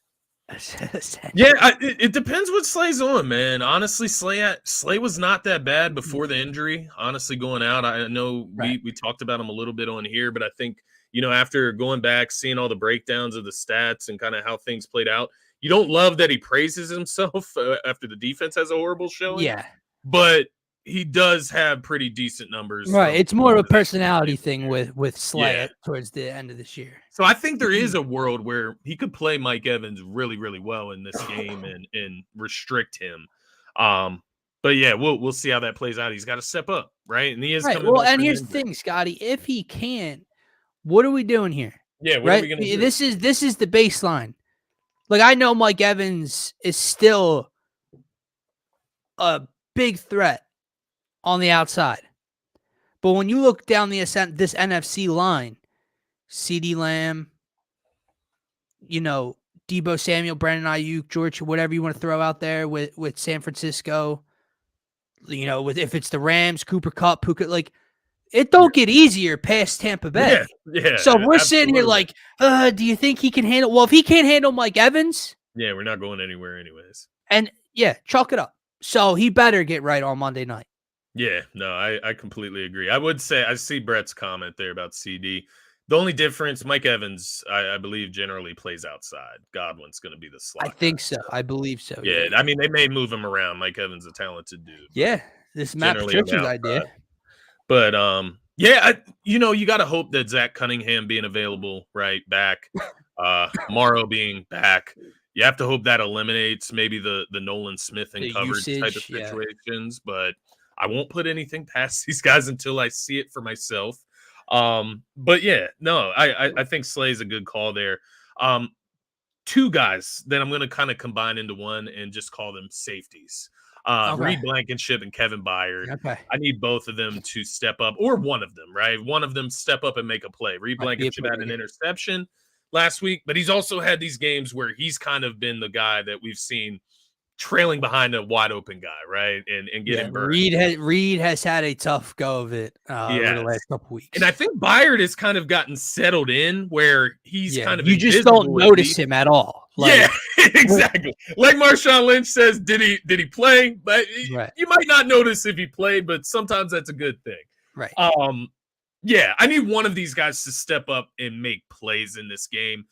It depends what Slay's on, man. Honestly, Slay was not that bad before the injury. Honestly, going out, I know we talked about him a little bit on here, but I think, after going back, seeing all the breakdowns of the stats and kind of how things played out, you don't love that he praises himself after the defense has a horrible showing. Yeah. But he does have pretty decent numbers. Right. It's more of a personality thing with Slay towards the end of this year. So I think there is a world where he could play Mike Evans really, really well in this game and restrict him. But yeah, we'll see how that plays out. He's got to step up, right? And he is coming. Well, and here's the thing, Scotty. If he can't, what are we doing here? Yeah, what are we gonna do? This is the baseline. Like, I know Mike Evans is still a big threat on the outside. But when you look down this NFC line, CeeDee Lamb, Deebo Samuel, Brandon Ayuk, George, whatever you want to throw out there with San Francisco, if it's the Rams, Cooper Kupp, Puka, like, it don't get easier past Tampa Bay. Yeah. So we're sitting here like, do you think he can handle? Well, if he can't handle Mike Evans, we're not going anywhere anyways. And chalk it up. So he better get right on Monday night. Yeah, no, I completely agree. I would say I see Brett's comment there about CD. The only difference, Mike Evans, I believe, generally plays outside. Godwin's going to be the slot. I think so. I believe so. Yeah, I mean, they may move him around. Mike Evans is a talented dude. Yeah, this Matt Patricia's idea. But you got to hope that Zach Cunningham being available, right, back, Morrow being back. You have to hope that eliminates maybe the Nolan Smith and coverage type of situations. But I won't put anything past these guys until I see it for myself. But yeah, no, I think Slay's a good call there. Two guys that I'm going to kind of combine into one and just call them safeties. Reed Blankenship and Kevin Byard. Okay. I need both of them to step up, or one of them, right? One of them step up and make a play. Reed Blankenship had an interception last week, but he's also had these games where he's kind of been the guy that we've seen trailing behind a wide open guy, right? And getting burned. Reed has had a tough go of it over the last couple weeks. And I think Byard has kind of gotten settled in where he's kind of you just don't notice him at all. Exactly. Like Marshawn Lynch says, did he play? But you might not notice if he played, but sometimes that's a good thing. Right. I need one of these guys to step up and make plays in this game.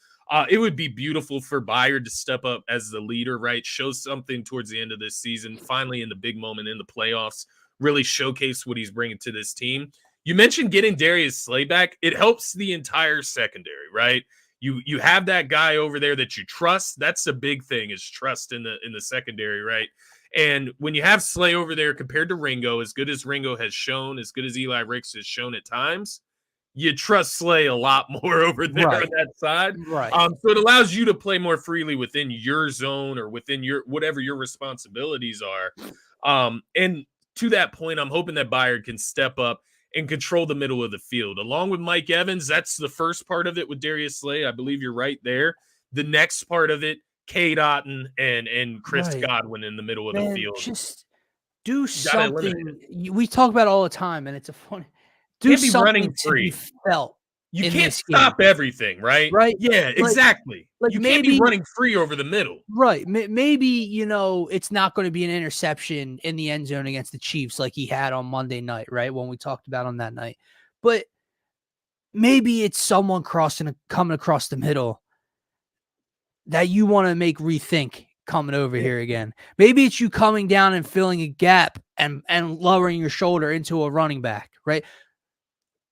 It would be beautiful for Byard to step up as the leader, right? Show something towards the end of this season, finally in the big moment in the playoffs, really showcase what he's bringing to this team. you mentioned getting Darius Slay back. It helps the entire secondary, right? You have that guy over there that you trust. That's a big thing, is trust in the secondary, right? And when you have Slay over there compared to Ringo, as good as Ringo has shown, as good as Eli Ricks has shown at times, you trust Slay a lot more over there on that side. Right. So it allows you to play more freely within your zone or within your whatever your responsibilities are. And to that point, I'm hoping that Byard can step up and control the middle of the field. Along with Mike Evans, that's the first part of it with Darius Slay. I believe you're right there. The next part of it, Cade Otton and Chris Godwin in the middle of the field. Just do something. We talk about it all the time, and it's a funny. Do Can't be something running to be free. felt. You can't stop everything, right? Right? Yeah, exactly. Like you maybe, can't be running free over the middle. Right. Maybe, it's not going to be an interception in the end zone against the Chiefs like he had on Monday night, right? When we talked about on that night. But maybe it's someone coming across the middle that you want to make rethink coming over here again. Maybe it's you coming down and filling a gap and lowering your shoulder into a running back, right?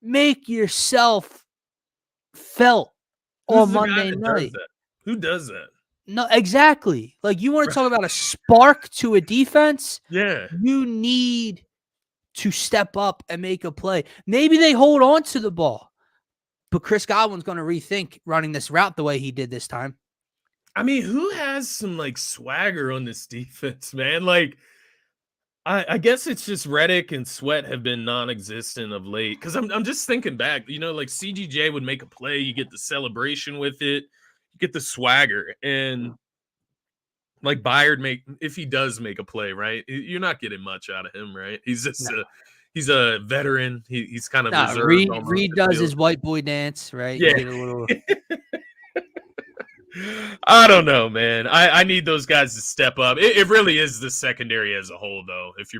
Make yourself felt on Monday night. Who does that? No, exactly. Like, you want to talk about a spark to a defense? Yeah. You need to step up and make a play. Maybe they hold on to the ball, but Chris Godwin's going to rethink running this route the way he did this time. I mean, who has some swagger on this defense, man? I guess it's just Reddick and Sweat have been non-existent of late. Because I'm just thinking back, CGJ would make a play, you get the celebration with it, you get the swagger, and Byard if he does make a play, right? You're not getting much out of him, right? He's just he's a veteran. He's kind of reserved. Reed does his white boy dance, right? Yeah. You get a little. I don't know, man. I need those guys to step up. It really is the secondary as a whole, though. If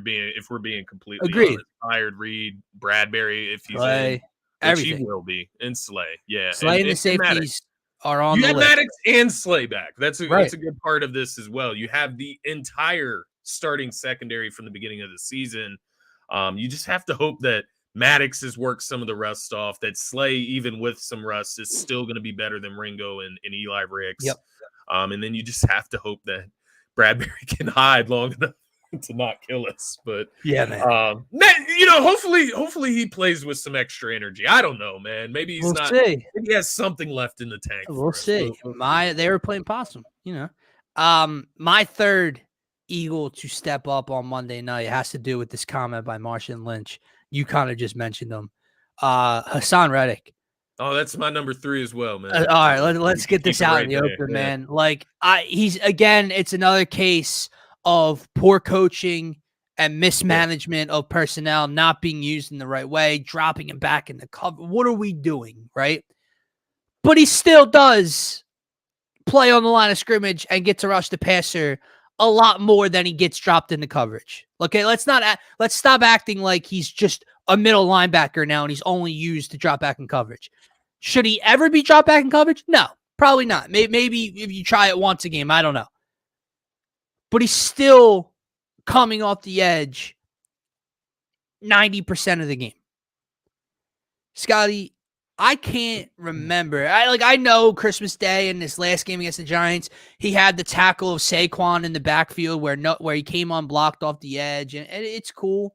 we're being completely agreed, honest. Byard, Reed, Bradbury, if he's Slay, in, everything he will be, and Slay, yeah. Slay and the safeties are on the list. You had Maddox and Slay back. That's a good part of this as well. You have the entire starting secondary from the beginning of the season. You just have to hope that Maddox has worked some of the rust off, that Slay, even with some rust, is still going to be better than Ringo and Eli Ricks. Yep. And then you just have to hope that Bradbury can hide long enough to not kill us. But yeah, man. Hopefully he plays with some extra energy. I don't know, man. Maybe he's not. Maybe he has something left in the tank. We'll see. They were playing possum, My third Eagle to step up on Monday night has to do with this comment by Marshawn Lynch. You kind of just mentioned him. Hassan Reddick. Oh, that's my number 3 as well, man. All right, let's get this out in the open, man. It's another case of poor coaching and mismanagement of personnel, not being used in the right way, dropping him back in the cover. What are we doing, right? But he still does play on the line of scrimmage and get to rush the passer a lot more than he gets dropped into coverage. Okay, let's stop acting like he's just a middle linebacker now and he's only used to drop back in coverage. Should he ever be dropped back in coverage? No, probably not. Maybe if you try it once a game, I don't know. But he's still coming off the edge 90% of the game. Scotty, I can't remember. I know Christmas Day in this last game against the Giants, he had the tackle of Saquon in the backfield where he came unblocked off the edge, and it's cool.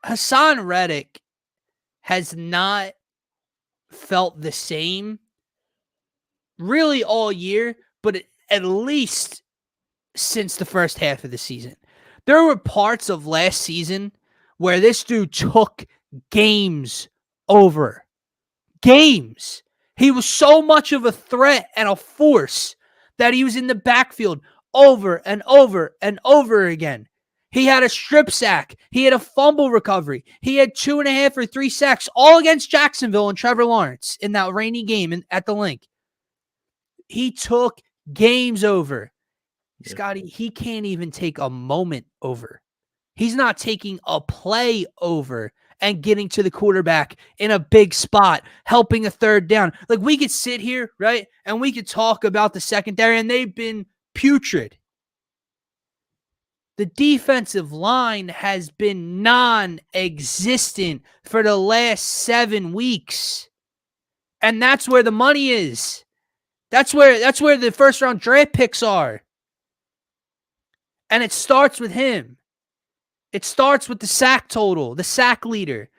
Hassan Reddick has not felt the same really all year, but at least since the first half of the season. There were parts of last season where this dude took games over. Games. He was so much of a threat and a force that he was in the backfield over and over and over again. He had a strip sack. He had a fumble recovery. He had 2.5 or 3 sacks, all against Jacksonville and Trevor Lawrence in that rainy game at the Link. He took games over. Yeah. Scotty, he can't even take a moment over. He's not taking a play over and getting to the quarterback in a big spot, helping a third down. Like, we could sit here, right, and we could talk about the secondary, and they've been putrid. The defensive line has been non-existent for the last 7 weeks. And that's where the money is. That's where the first round draft picks are. And it starts with him. It starts with the sack total, the sack leader.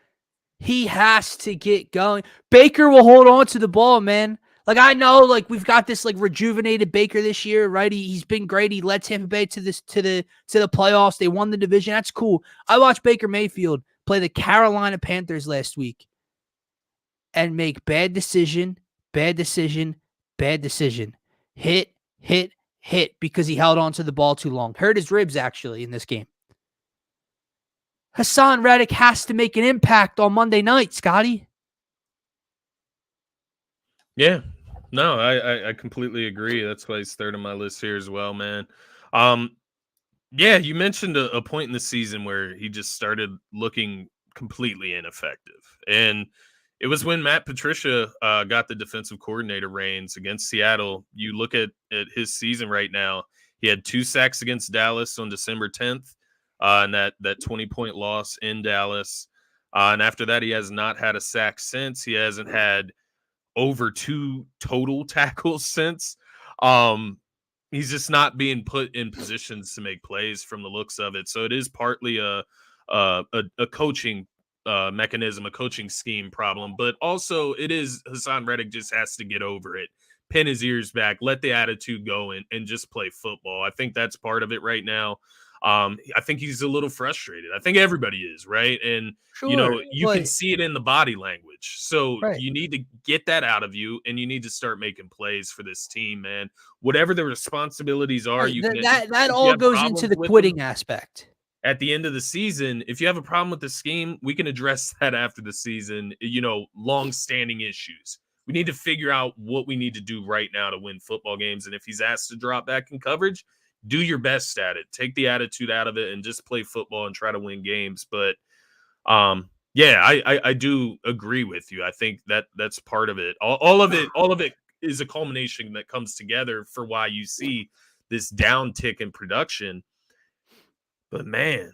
He has to get going. Baker will hold on to the ball, man. Like, I know, like, we've got this like rejuvenated Baker this year, right? He's been great. He led Tampa Bay to the playoffs. They won the division. That's cool. I watched Baker Mayfield play the Carolina Panthers last week and make bad decision, bad decision, bad decision. Hit, hit, hit because he held on to the ball too long. Hurt his ribs actually in this game. Hassan Reddick has to make an impact on Monday night, Scotty. Yeah. No, I completely agree. That's why he's third on my list here as well, man. Yeah, you mentioned a point in the season where he just started looking completely ineffective. And it was when Matt Patricia got the defensive coordinator reins against Seattle. You look at his season right now, he had 2 sacks against Dallas on December 10th, and that 20-point loss in Dallas. And after that, he has not had a sack since. He hasn't had over 2 total tackles since. He's just not being put in positions to make plays from the looks of it. So it is partly a coaching mechanism, a coaching scheme problem, but also it is Hassan Reddick just has to get over it, pin his ears back, let the attitude go, and just play football. I think that's part of it right now. I think he's a little frustrated. I think everybody is, right? And Sure, you can see it in the body language. So right. you need to get that out of you, and you need to start making plays for this team, man. Whatever the responsibilities are, Right. you can. That If you all have goes into problems the with quitting them aspect. at the end of the season, if you have a problem with the scheme, we can address that after the season. Long-standing issues. We need to figure out what we need to do right now to win football games. And if he's asked to drop back in coverage, do your best at it. Take the attitude out of it and just play football and try to win games. But yeah, I do agree with you. I think that's part of it. All of it is a culmination that comes together for why you see this downtick in production. But man,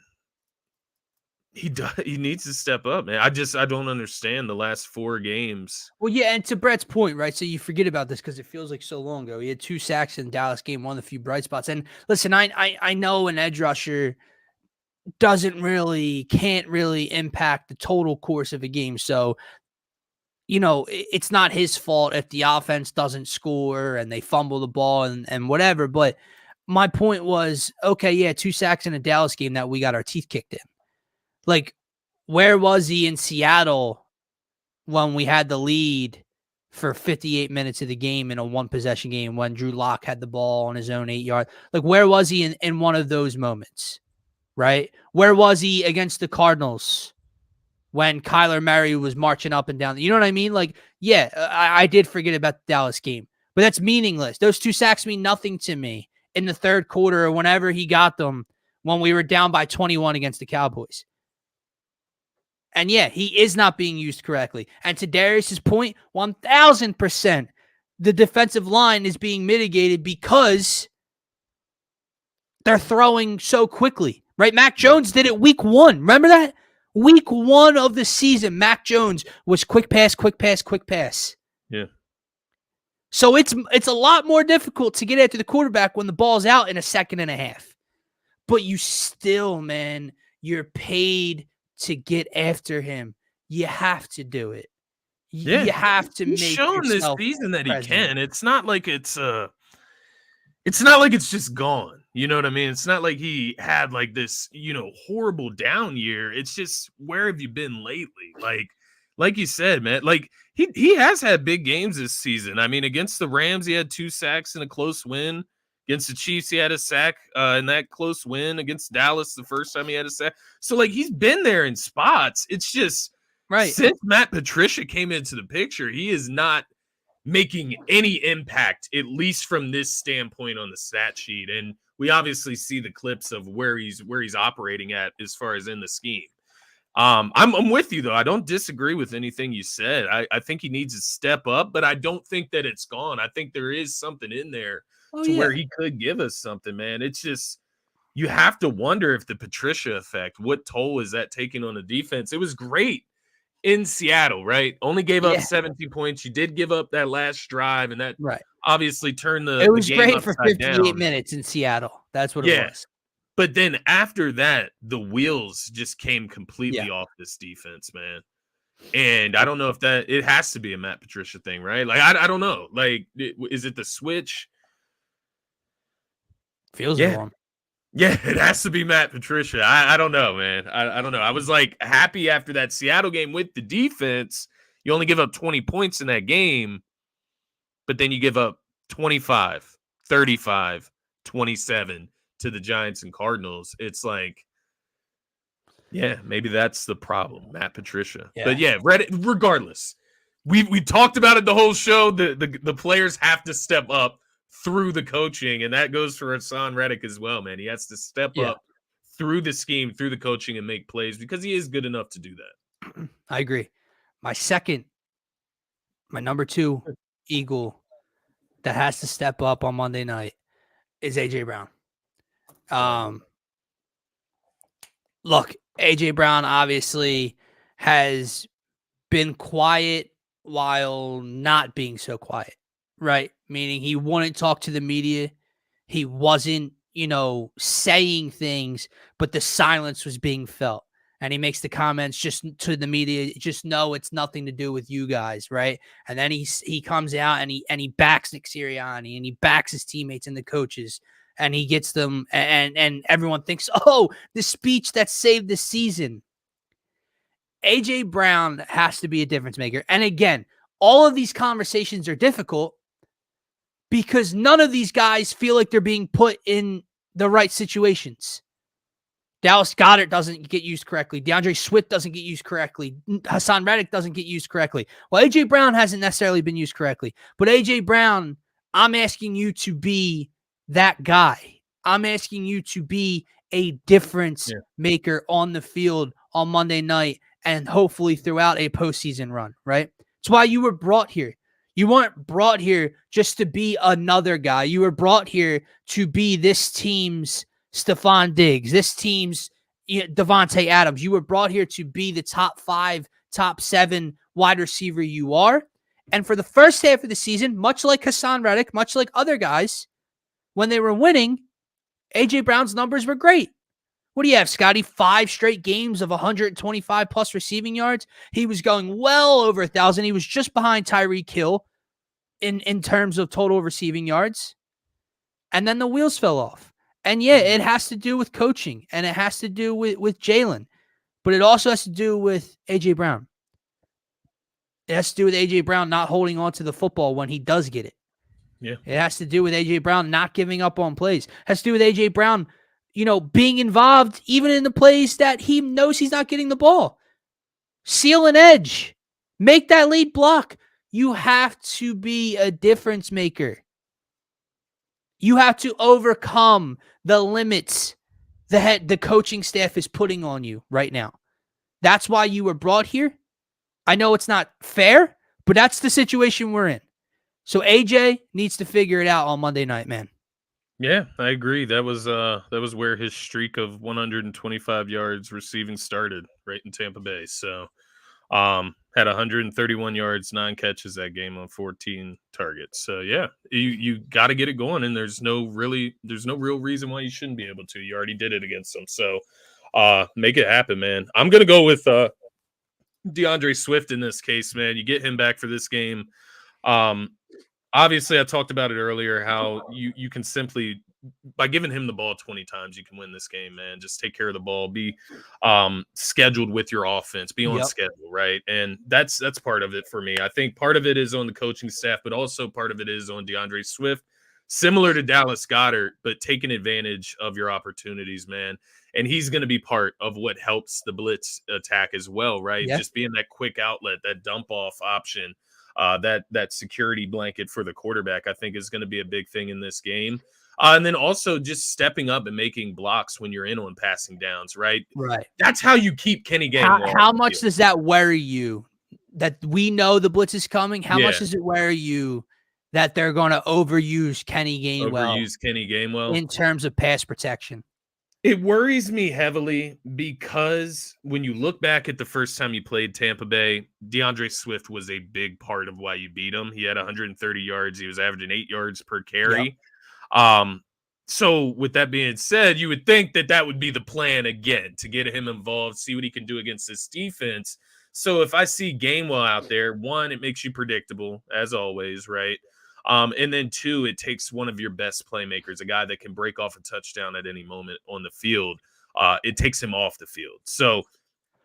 he needs to step up, man. I don't understand the last 4 games. Well, yeah, and to Brett's point, right? So you forget about this because it feels like so long ago. He had 2 sacks in the Dallas game, one of the few bright spots. And listen, I know an edge rusher can't really impact the total course of a game. So, it's not his fault if the offense doesn't score and they fumble the ball and whatever. But my point was, okay, yeah, 2 sacks in a Dallas game that we got our teeth kicked in. Like, where was he in Seattle when we had the lead for 58 minutes of the game in a 1-possession game when Drew Lock had the ball on his own 8-yard? Like, where was he in one of those moments, right? Where was he against the Cardinals when Kyler Murray was marching up and down? You know what I mean? Like, yeah, I did forget about the Dallas game, but that's meaningless. Those 2 sacks mean nothing to me in the third quarter or whenever he got them when we were down by 21 against the Cowboys. And yeah, he is not being used correctly. And to Darius's point, 1,000%, the defensive line is being mitigated because they're throwing so quickly, right? Mac Jones did it week 1. Remember that? Week 1 of the season, Mac Jones was quick pass, quick pass, quick pass. Yeah. So it's a lot more difficult to get after the quarterback when the ball's out in a second and a half. But you still, man, you're paid to get after him. You have to do it. Yeah. You have to He's make shown this yourself season that present. he can. It's not like it's just gone. You know what I mean? It's not like he had like this, horrible down year. It's just, where have you been lately? Like you said, man, like he has had big games this season. I mean, against the Rams, he had 2 sacks in a close win. Against the Chiefs, he had a sack in that close win. Against Dallas, the first time he had a sack. So, like, he's been there in spots. It's just, right, since Matt Patricia came into the picture, he is not making any impact, at least from this standpoint on the stat sheet. And we obviously see the clips of where he's operating at as far as in the scheme. I'm with you though. I don't disagree with anything you said. I think he needs to step up, but I don't think that it's gone. I think there is something in there where he could give us something, man. It's just you have to wonder if the Patricia effect, what toll is that taking on the defense? It was great in Seattle, right? Only gave up Yeah, 17 points. You did give up that last drive, and that right. obviously turned It the was game great for upside 58 down. minutes in Seattle. That's what it Yeah. was. But then after that, the wheels just came Yeah. completely off this defense, man. And I don't know if it has to be a Matt Patricia thing, right? Like, I don't know. Like, is it the switch? Feels it Yeah. for him. Yeah, it has to be Matt Patricia. I don't know, man. I don't know. I was like happy after that Seattle game with the defense. You only give up 20 points in that game, but then you give up 25, 35, 27 to the Giants and Cardinals. It's like, yeah, maybe that's the problem, Matt Patricia. Yeah. But yeah, regardless, we talked about it the whole show. The players have to step up through the coaching, and that goes for Hassan Reddick as well, man. He has to step Yeah. up through the scheme, through the coaching, and make plays because he is good enough to do that. I agree. My number 2 Eagle that has to step up on Monday night is AJ Brown. Look, AJ Brown obviously has been quiet while not being so quiet, right? Meaning he wouldn't talk to the media. He wasn't, saying things, but the silence was being felt. And he makes the comments just to the media, just know it's nothing to do with you guys, right? And then he comes out and he backs Nick Sirianni and he backs his teammates and the coaches and he gets them and everyone thinks, oh, the speech that saved the season. AJ Brown has to be a difference maker. And again, all of these conversations are difficult because none of these guys feel like they're being put in the right situations. Dallas Goedert doesn't get used correctly. DeAndre Swift doesn't get used correctly. Hassan Reddick doesn't get used correctly. Well, AJ Brown hasn't necessarily been used correctly. But AJ Brown, I'm asking you to be that guy. I'm asking you to be a difference maker on the field on Monday night and hopefully throughout a postseason run, right? It's why you were brought here. You weren't brought here just to be another guy. You were brought here to be this team's Stephon Diggs, this team's Devontae Adams. You were brought here to be the top 5, top 7 wide receiver you are. And for the first half of the season, much like Hassan Reddick, much like other guys, when they were winning, AJ Brown's numbers were great. What do you have, Scotty? 5 straight games of 125 plus receiving yards. He was going well over 1,000. He was just behind Tyreek Hill in terms of total receiving yards. And then the wheels fell off. And yeah, it has to do with coaching and it has to do with Jalen, but it also has to do with AJ Brown. It has to do with AJ Brown not holding on to the football when he does get it. Yeah. It has to do with AJ Brown not giving up on plays. It has to do with AJ Brown, being involved even in the plays that he knows he's not getting the ball. Seal an edge. Make that lead block. You have to be a difference maker. You have to overcome the limits the coaching staff is putting on you right now. That's why you were brought here. I know it's not fair, but that's the situation we're in. So AJ needs to figure it out on Monday night, man. Yeah, I agree. That was where his streak of 125 yards receiving started, right in Tampa Bay. So had 131 yards, 9 catches that game on 14 targets. So yeah, you got to get it going, and there's no real reason why you shouldn't be able to. You already did it against them, so make it happen, man. I'm gonna go with DeAndre Swift in this case, man. You get him back for this game. Obviously, I talked about it earlier, how you can simply, by giving him the ball 20 times, you can win this game, man. Just take care of the ball, be scheduled with your offense, be on schedule, right? And that's part of it for me. I think part of it is on the coaching staff, but also part of it is on DeAndre Swift, similar to Dallas Goedert, but taking advantage of your opportunities, man. And he's going to be part of what helps the blitz attack as well, right? Yeah. Just being that quick outlet, that dump off option. That security blanket for the quarterback, I think, is going to be a big thing in this game. And then also just stepping up and making blocks when you're in on passing downs, right? Right. That's how you keep Kenny Gainwell. How much does that worry you that we know the blitz is coming? How much does it worry you that they're going to overuse Kenny Gainwell in terms of pass protection? It worries me heavily because when you look back at the first time you played Tampa Bay, DeAndre Swift was a big part of why you beat him. He had 130 yards. He was averaging 8 yards per Yep. carry. Um, so with that being said, you would think that that would be the plan again, to get him involved, see what he can do against this defense. So if I see Gainwell out there, one, it makes you predictable as always, right? And then two, it takes one of your best playmakers, a guy that can break off a touchdown at any moment on the field. It takes him off the field. So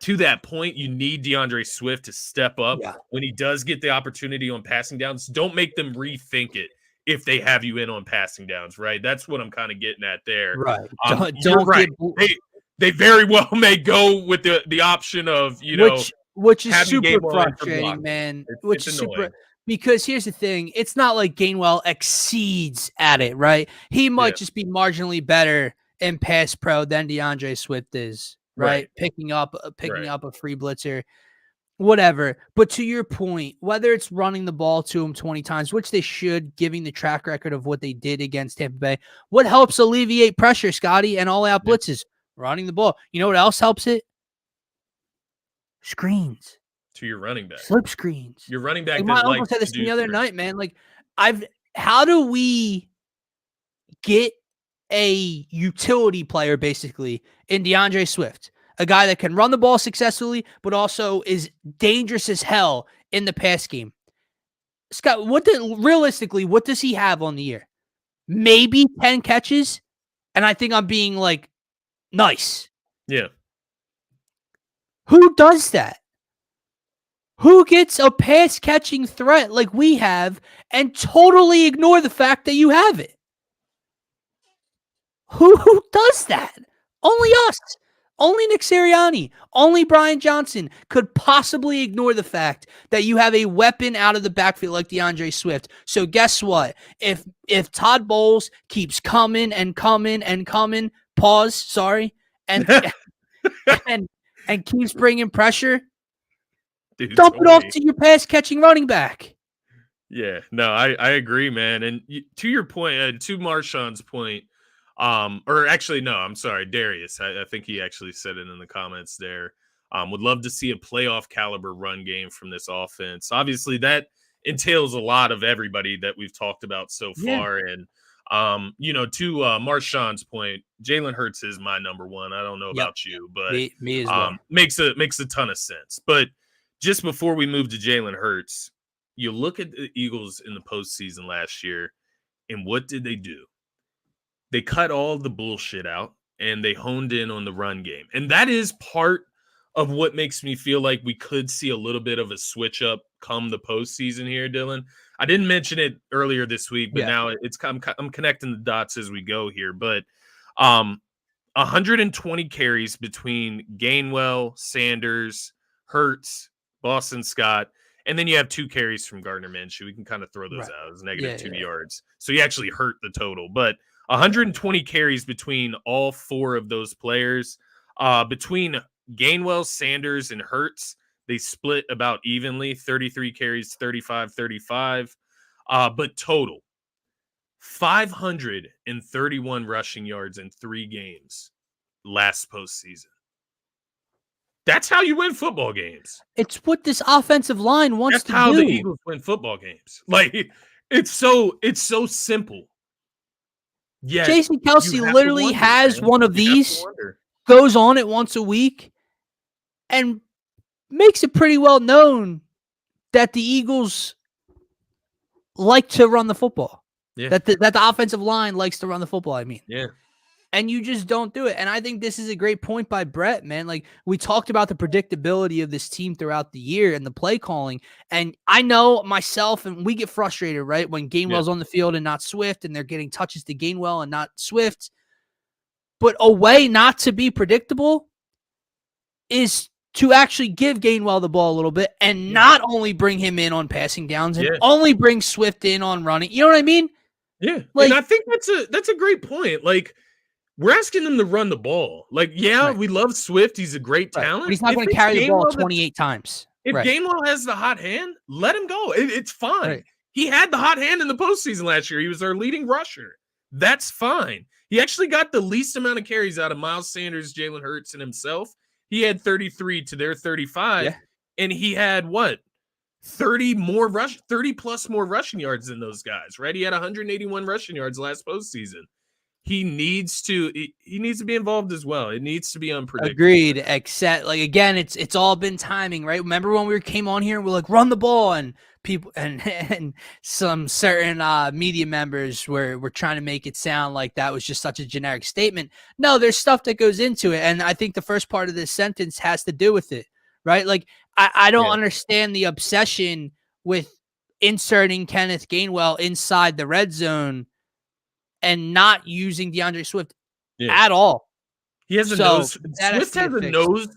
to that point, you need DeAndre Swift to step up Yeah. when he does get the opportunity on passing downs. Don't make them rethink it if they have you in on passing downs, right? That's what I'm kind of getting at there. Right. You're Don't right. get They very well may go with the option of, which is having super Gainwell in for frustrating, blocking. man. It's Which is super annoying. because here's the thing: it's not like Gainwell exceeds at it, right? He might Yeah. just be marginally better in pass pro than DeAndre Swift is, right? Right. Picking up Right. a free blitzer, whatever. But to your point, whether it's running the ball to him 20 times, which they should, giving the track record of what they did against Tampa Bay, what helps alleviate pressure, Scotty, and all out Yeah. blitzes? Running the ball. You know what else helps it? Screens. To your running back. Slip screens. Your running back Like my that uncle likes said to this to me do the other screens. night, man. Like how do we get a utility player basically in DeAndre Swift, a guy that can run the ball successfully, but also is dangerous as hell in the pass game? Scott, realistically, what does he have on the year? Maybe 10 catches. And I think I'm being like nice. Yeah. Who does that? Who gets a pass catching threat like we have and totally ignore the fact that you have it? Who does that? Only us. Only Nick Sirianni. Only Brian Johnson could possibly ignore the fact that you have a weapon out of the backfield like DeAndre Swift. So guess what? If Todd Bowles keeps coming and coming and coming, and and keeps bringing pressure, Dude's dump it off horny. to your pass catching running back. Yeah, no, I agree, man. And to your point, to Marshawn's point, or actually, no, I'm sorry, Darius. I think he actually said it in the comments there. Would love to see a playoff caliber run game from this offense. Obviously, that entails a lot of everybody that we've talked about so far. And to Marshawn's point, Jalen Hurts is my number one. I don't know about you, but me as well. makes a ton of sense. But just before we move to Jalen Hurts, you look at the Eagles in the postseason last year, and what did they do? They cut all the bullshit out, and they honed in on the run game. And that is part of what makes me feel like we could see a little bit of a switch up come the postseason here, Dylan. I didn't mention it earlier this week, but now I'm connecting the dots as we go here. But 120 carries between Gainwell, Sanders, Hurts, Boston Scott, and then you have 2 carries from Gardner Minshew. We can kind of throw those out as negative 2 yards. So you actually hurt the total. But 120 carries between all 4 of those players. Between Gainwell, Sanders, and Hurts, they split about evenly, 33 carries, 35-35. But total, 531 rushing yards in 3 games last postseason. That's how you win football games. It's what this offensive line wants to do. That's how the Eagles win football games. Like, it's so simple. Yeah, Jason Kelce literally has one of these, goes on it once a week, and makes it pretty well known that the Eagles like to run the football. Yeah. That the offensive line likes to run the football, I mean. Yeah. And you just don't do it. And I think this is a great point by Brett, man. Like, we talked about the predictability of this team throughout the year and the play calling. And I know myself, and we get frustrated, right? When Gainwell's on the field and not Swift, and they're getting touches to Gainwell and not Swift. But a way not to be predictable is to actually give Gainwell the ball a little bit and not only bring him in on passing downs and only bring Swift in on running. You know what I mean? Yeah. Like, and I think that's a great point. Like, we're asking them to run the ball. Like, we love Swift. He's a great talent. But he's not going to carry the ball 28 times. If Gainwell has the hot hand, let him go. It's fine. He had the hot hand in the postseason last year. He was our leading rusher. That's fine. He actually got the least amount of carries out of Miles Sanders, Jalen Hurts, and himself. He had 33 to their 35, Yeah. and he had 30 plus more rushing yards than those guys, right? He had 181 rushing yards last postseason. He needs to be involved as well. It needs to be unpredictable. Agreed. Except, like, again, it's all been timing, right? Remember when we came on here and we're like, run the ball, and people and some certain media members were trying to make it sound like that was just such a generic statement. No, there's stuff that goes into it, and I think the first part of this sentence has to do with it, right? Like, I don't understand the obsession with inserting Kenneth Gainwell inside the red zone and not using DeAndre Swift at all. He has a nose. Swift has a nose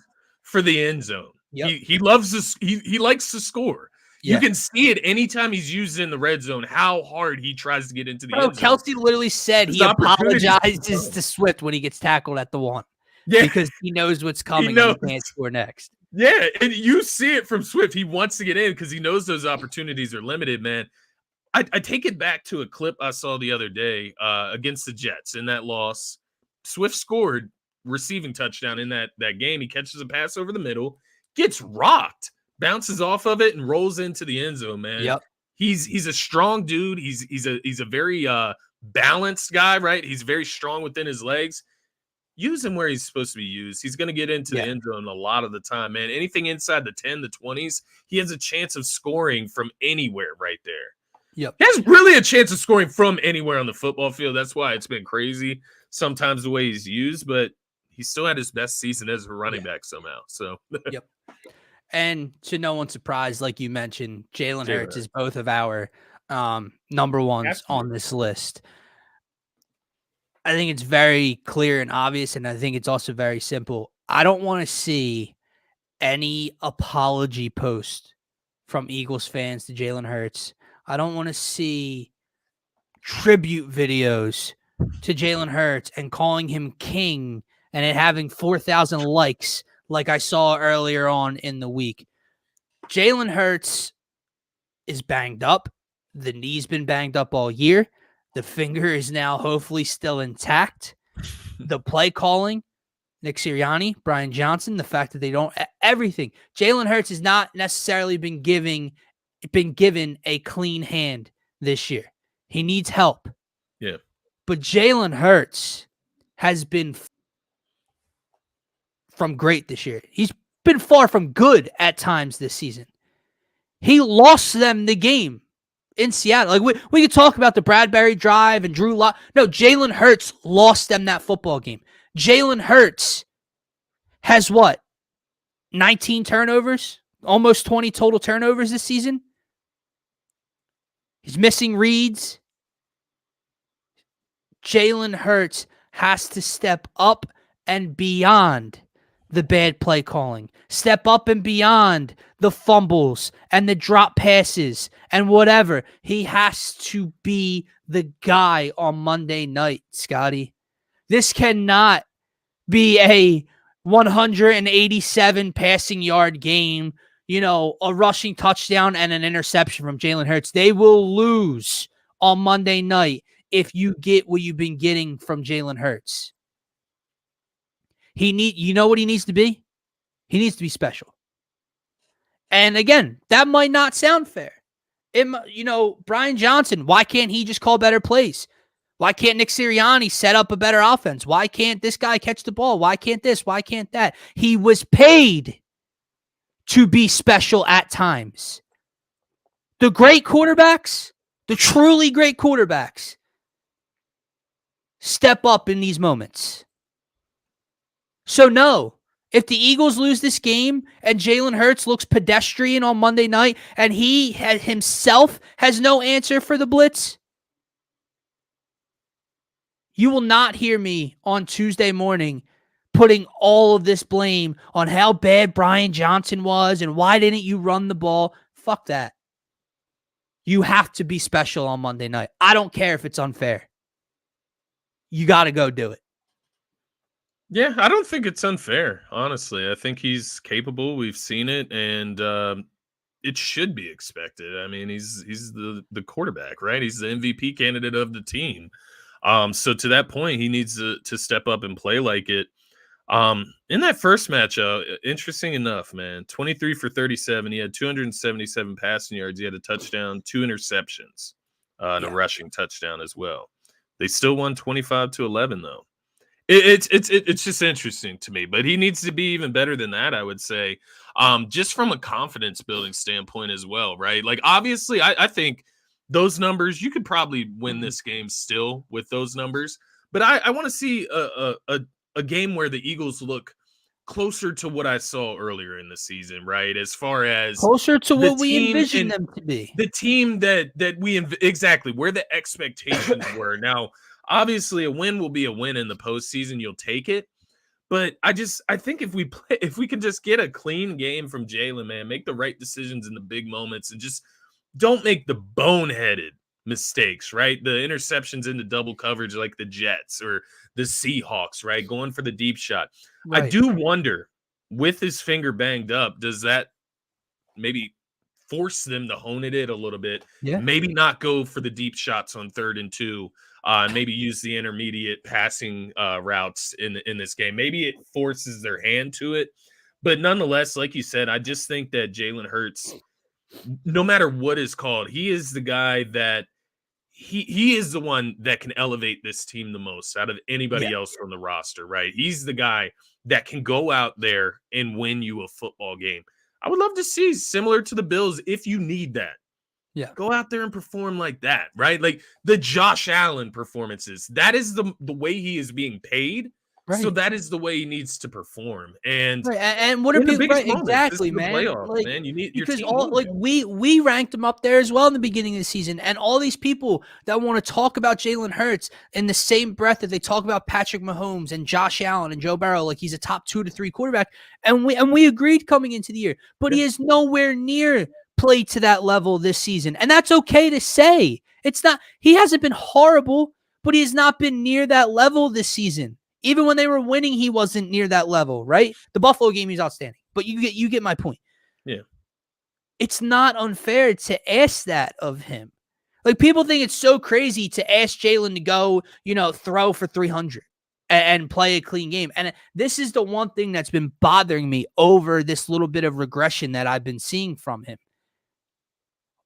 for the end zone. Yep. He loves this. He likes to score. Yeah. You can see it anytime he's used in the red zone, how hard he tries to get into the end zone. Kelsey literally said he apologizes to Swift when he gets tackled at the 1. Yeah. Because he knows what's coming and he can't score next. Yeah, and you see it from Swift. He wants to get in because he knows those opportunities are limited, man. I take it back to a clip I saw the other day against the Jets in that loss. Swift scored receiving touchdown in that game. He catches a pass over the middle, gets rocked, bounces off of it, and rolls into the end zone, man. Yep. He's a strong dude. He's a very balanced guy, right? He's very strong within his legs. Use him where he's supposed to be used. He's going to get into the end zone a lot of the time, man. Anything inside the 10, the 20s, he has a chance of scoring from anywhere right there. Yep. He has really a chance of scoring from anywhere on the football field. That's why it's been crazy sometimes the way he's used, but he still had his best season as a running back somehow. So, yep. And to no one's surprise, like you mentioned, Jalen Hurts is both of our number ones on this list. I think it's very clear and obvious, and I think it's also very simple. I don't want to see any apology post from Eagles fans to Jalen Hurts. I don't want to see tribute videos to Jalen Hurts and calling him king and it having 4,000 likes like I saw earlier on in the week. Jalen Hurts is banged up. The knee's been banged up all year. The finger is now hopefully still intact. The play calling, Nick Sirianni, Brian Johnson, the fact that they don't everything. Jalen Hurts has not necessarily been given a clean hand this year. He needs help. Yeah. But Jalen Hurts has been from great this year. He's been far from good at times this season. He lost them the game in Seattle. Like we could talk about the Bradbury drive and Drew Lock. No, Jalen Hurts lost them that football game. Jalen Hurts has 19 turnovers, almost 20 total turnovers this season. He's missing reads. Jalen Hurts has to step up and beyond the bad play calling. Step up and beyond the fumbles and the drop passes and whatever. He has to be the guy on Monday night, Scotty. This cannot be a 187 passing yard game, a rushing touchdown and an interception from Jalen Hurts. They will lose on Monday night if you get what you've been getting from Jalen Hurts. You know what he needs to be? He needs to be special. And again, that might not sound fair. Brian Johnson, why can't he just call better plays? Why can't Nick Sirianni set up a better offense? Why can't this guy catch the ball? Why can't this? Why can't that? He was paid to be special at times. The great quarterbacks, the truly great quarterbacks, step up in these moments. So no, if the Eagles lose this game and Jalen Hurts looks pedestrian on Monday night and he himself has no answer for the blitz, you will not hear me on Tuesday morning putting all of this blame on how bad Brian Johnson was and why didn't you run the ball. Fuck that. You have to be special on Monday night. I don't care if it's unfair. You got to go do it. Yeah, I don't think it's unfair, honestly. I think he's capable. We've seen it, and it should be expected. I mean, he's the quarterback, right? He's the MVP candidate of the team. So to that point, he needs to step up and play like it. In that first match, interesting enough, man, 23 for 37. He had 277 passing yards. He had a touchdown, 2 interceptions, and a rushing touchdown as well. They still won 25-11, though. It's just interesting to me, but he needs to be even better than that, I would say. Just from a confidence building standpoint as well, right? Like, obviously, I think those numbers, you could probably win this game still with those numbers, but I want to see a game where the Eagles look closer to what I saw earlier in the season, right? As far as closer to the what we team envisioned and them to be. the team that we exactly where the expectations were. Now, obviously, a win will be a win in the postseason. You'll take it. But I think if we can just get a clean game from Jalen, man, make the right decisions in the big moments and just don't make the boneheaded mistakes, right? The interceptions into double coverage like the Jets or the Seahawks, right? Going for the deep shot. Right. I do wonder, with his finger banged up, does that maybe force them to hone it a little bit? Yeah. Maybe not go for the deep shots on 3rd and 2. Maybe use the intermediate passing routes in this game. Maybe it forces their hand to it. But nonetheless, like you said, I just think that Jalen Hurts, no matter what is called, he is the guy that he is the one that can elevate this team the most out of anybody else on the roster, right? He's the guy that can go out there and win you a football game. I would love to see, similar to the Bills, if you need that. Yeah. Go out there and perform like that, right? Like the Josh Allen performances. That is the way he is being paid. Right. So that is the way he needs to perform. And what are people right? Exactly, man. Playoffs, like, man. You need your because team we ranked him up there as well in the beginning of the season, and all these people that want to talk about Jalen Hurts in the same breath that they talk about Patrick Mahomes and Josh Allen and Joe Burrow, like he's a top 2 to 3 quarterback, and we agreed coming into the year, but he is nowhere near played to that level this season, and that's okay to say. It's not. He hasn't been horrible, but he has not been near that level this season. Even when they were winning, he wasn't near that level, right? The Buffalo game, he's outstanding. But you get my point. Yeah. It's not unfair to ask that of him. Like, people think it's so crazy to ask Jalen to go, throw for 300 and play a clean game. And this is the one thing that's been bothering me over this little bit of regression that I've been seeing from him.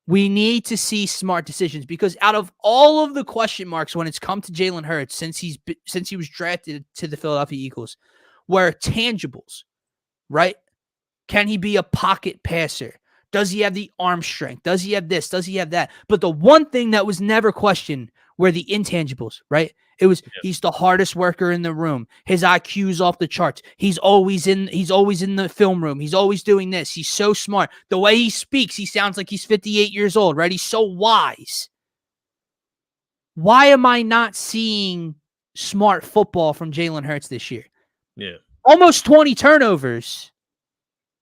We need to see smart decisions, because out of all of the question marks when it's come to Jalen Hurts since he was drafted to the Philadelphia Eagles, were tangibles, right? Can he be a pocket passer? Does he have the arm strength? Does he have this? Does he have that? But the one thing that was never questioned were the intangibles, right? It was he's the hardest worker in the room. His IQ's off the charts. He's always in the film room. He's always doing this. He's so smart. The way he speaks, he sounds like he's 58 years old, right? He's so wise. Why am I not seeing smart football from Jalen Hurts this year? Yeah. Almost 20 turnovers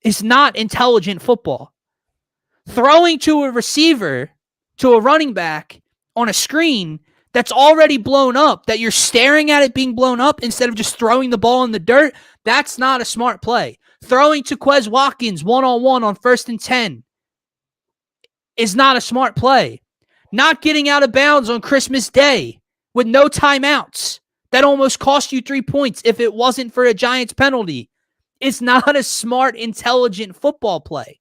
is not intelligent football. Throwing to a receiver, to a running back on a screen that's already blown up, that you're staring at it being blown up instead of just throwing the ball in the dirt, that's not a smart play. Throwing to Quez Watkins one-on-one on 1st and 10 is not a smart play. Not getting out of bounds on Christmas Day with no timeouts that almost cost you 3 points if it wasn't for a Giants penalty is not a smart, intelligent football play.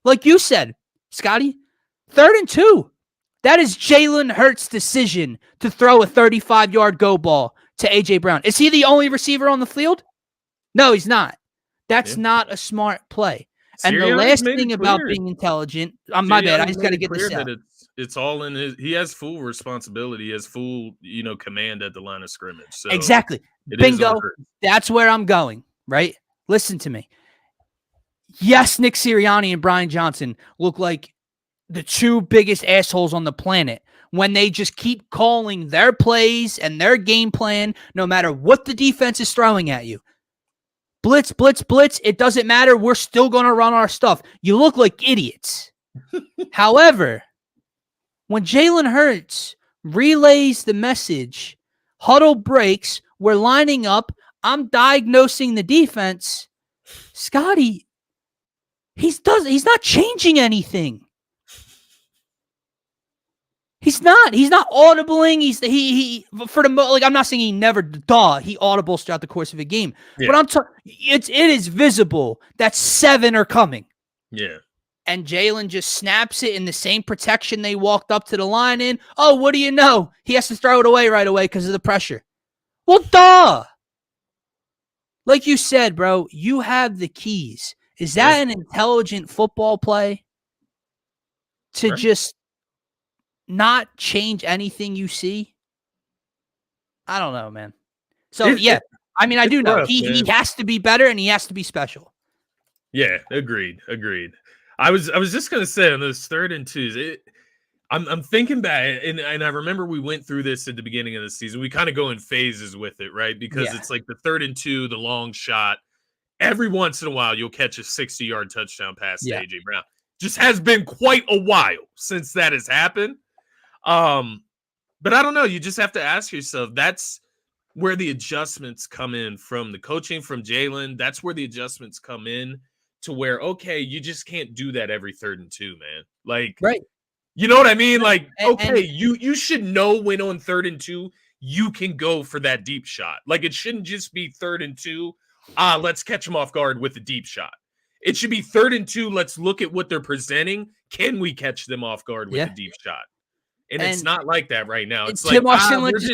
Like you said, Scotty, 3rd and 2. That is Jalen Hurts' decision to throw a 35-yard go ball to A.J. Brown. Is he the only receiver on the field? No, he's not. That's not a smart play. And the last thing about being intelligent, my bad, I just got to get this out. It's all in his. He has full responsibility. He has full, command at the line of scrimmage. So exactly. Bingo. That's where I'm going, right? Listen to me. Yes, Nick Sirianni and Brian Johnson look like the 2 biggest assholes on the planet when they just keep calling their plays and their game plan no matter what the defense is throwing at you. Blitz, blitz, blitz. It doesn't matter. We're still going to run our stuff. You look like idiots. However, when Jalen Hurts relays the message, huddle breaks, we're lining up, I'm diagnosing the defense, Scotty, he's not changing anything. He's not audibling. He for the like. I'm not saying he never he audibles throughout the course of a game, Yeah. but it is visible that 7 are coming. Yeah. And Jalen just snaps it in the same protection they walked up to the line in. Oh, what do you know? He has to throw it away right away because of the pressure. Well, duh. Like you said, bro, you have the keys. Is that an intelligent football play? To just not change anything you see? I don't know, man. So, I mean, I do know. He has to be better and he has to be special. Yeah, agreed. I was just gonna say on those 3rd and 2s, I'm thinking back, and I remember we went through this at the beginning of the season. We kind of go in phases with it, right? Because it's like the 3rd and 2, the long shot. Every once in a while, you'll catch a 60-yard touchdown pass to AJ Brown. Just has been quite a while since that has happened. But I don't know. You just have to ask yourself. That's where the adjustments come in from the coaching, from Jalen. That's where the adjustments come in to where, okay, you just can't do that every 3rd and 2, man. Like, right. You know what I mean? Like, okay, you should know when on 3rd and 2 you can go for that deep shot. Like, it shouldn't just be 3rd and 2. Let's catch them off guard with a deep shot. It should be 3rd and 2. Let's look at what they're presenting. Can we catch them off guard with a deep shot? And it's not like that right now. It's like,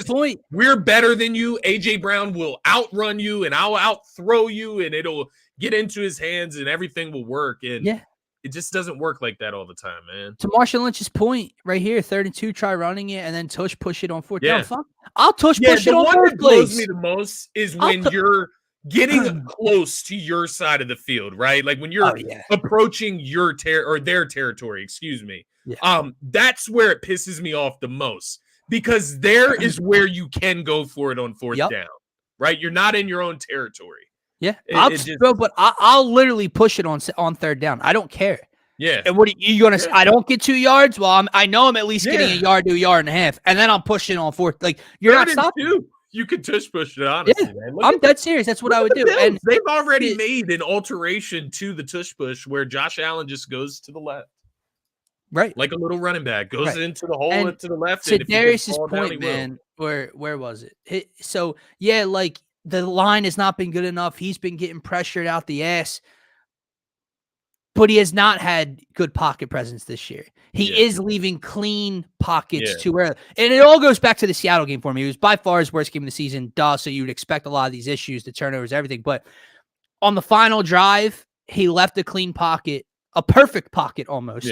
point. We're better than you. AJ Brown will outrun you, and I'll outthrow you, and it'll get into his hands, and everything will work. And it just doesn't work like that all the time, man. To Marshawn Lynch's point right here, 3rd and 2, try running it, and then tush push it on 4th down. I'll tush push it on 4th place. What blows me the most is when you're getting close to your side of the field, right? Like when you're approaching your their territory, excuse me. That's where it pisses me off the most, because there is where you can go for it on 4th down, right? You're not in your own territory. Yeah, I'll literally push it on 3rd down. I don't care. Yeah. And what are you gonna say? I don't get 2 yards. Well, I know I'm at least getting a yard to a yard and a half, and then I'm pushing on 4th. Like, you're not stopping. You could tush push it, honestly. Man. I'm dead serious. That's what I would do. And they've already made an alteration to the tush push where Josh Allen just goes to the left. Right. Like a little running back. Goes into the hole and to the left. To Darius's point, man, where was it? So, like, the line has not been good enough. He's been getting pressured out the ass. But he has not had good pocket presence this year. He is leaving clean pockets to where, and it all goes back to the Seattle game for me. It was by far his worst game of the season. So you would expect a lot of these issues, the turnovers, everything. But on the final drive, he left a clean pocket, a perfect pocket almost,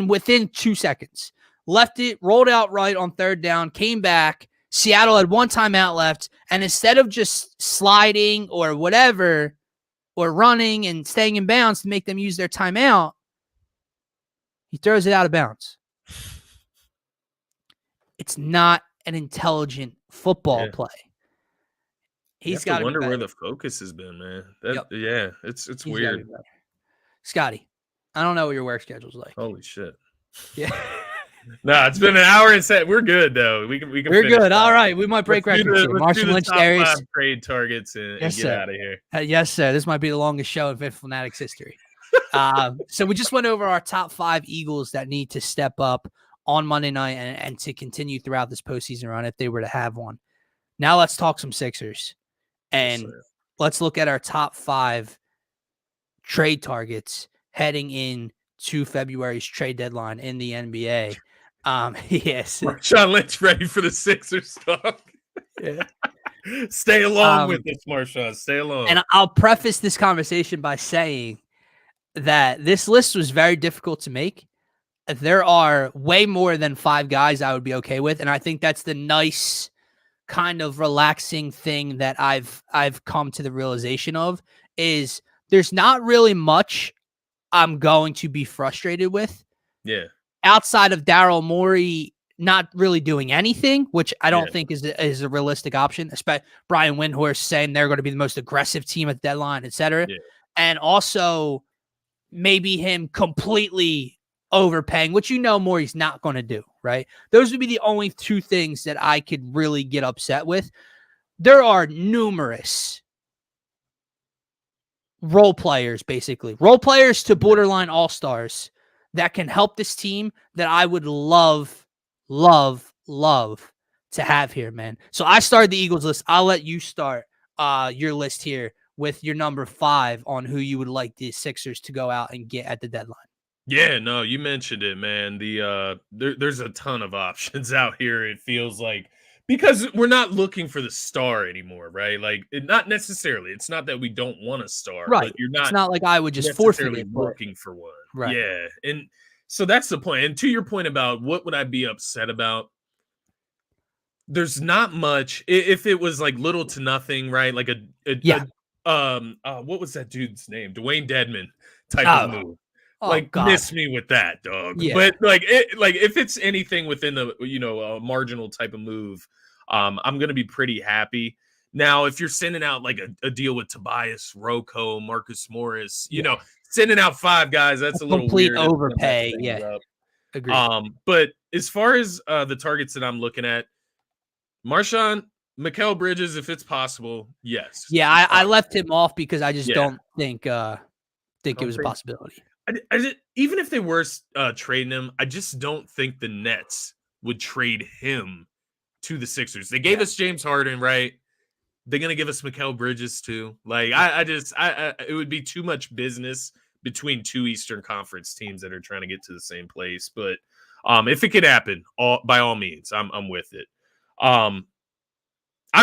within 2 seconds. Left it, rolled out right on 3rd down, came back. Seattle had 1 timeout left, and instead of just sliding or whatever, or running and staying in bounds to make them use their timeout, he throws it out of bounds. It's not an intelligent football play. He's got to wonder where the focus has been, man. It's weird. Scotty, I don't know what your work schedule's like. Holy shit. Yeah. No, it's been an hour and set. We're good though. We can. We're good. All right, we might break records. Marshawn Lynch, Darius, trade targets, and get out of here. Yes, sir. This might be the longest show in Phanatics history. So we just went over our top 5 Eagles that need to step up on Monday night and to continue throughout this postseason run if they were to have one. Now let's talk some Sixers, and let's look at our top 5 trade targets heading in to February's trade deadline in the NBA. Yes. Marshawn Lynch ready for the Sixers talk. Yeah. Stay along with this, Marshawn. Stay along. And I'll preface this conversation by saying that this list was very difficult to make. There are way more than 5 guys I would be okay with, and I think that's the nice kind of relaxing thing that I've come to the realization of is there's not really much I'm going to be frustrated with. Yeah. Outside of Daryl Morey not really doing anything, which I don't think is a realistic option. Especially Brian Windhorst saying they're going to be the most aggressive team at the deadline, etc. Yeah. And also maybe him completely overpaying, which Morey's not going to do, right? Those would be the only 2 things that I could really get upset with. There are numerous role players to borderline all-stars that can help this team that I would love love to have here, man. So I started the Eagles list. I'll let you start your list here with your number 5 on who you would like the Sixers to go out and get at the deadline. Yeah, no, you mentioned it, man. There's a ton of options out here. It feels like because we're not looking for the star anymore, right? Like, not necessarily. It's not that we don't want a star, Right. but you're It's not not like I would just forfeit necessarily it, but looking for one. right. Yeah, and so that's the point. And to your point about what would I be upset about? There's not much. If it was like little to nothing, right? Like Yeah. what was that dude's name? Dwayne Dedman type of Oh, move. oh Like, God. miss me with that, dog. Yeah. But like if it's anything within the a marginal type of move, I'm gonna be pretty happy. Now, if you're sending out like a deal with Tobias, Rocco, Marcus Morris, Yeah. sending out 5 guys, A that's a little complete weird. It's gonna mess overpay. things Yeah. up. Agreed. But as far as the targets that I'm looking at, Marshawn, Mikal Bridges, if it's possible, yes. Yeah, I left him off because I just Yeah, don't think I it don't was a think possibility. even if they were trading him, I just don't think the Nets would trade him to the Sixers. They gave us James Harden, right? They're gonna give us Mikal Bridges too. Like, it would be too much business between 2 Eastern Conference teams that are trying to get to the same place. But if it could happen, by all means, I'm with it. I'm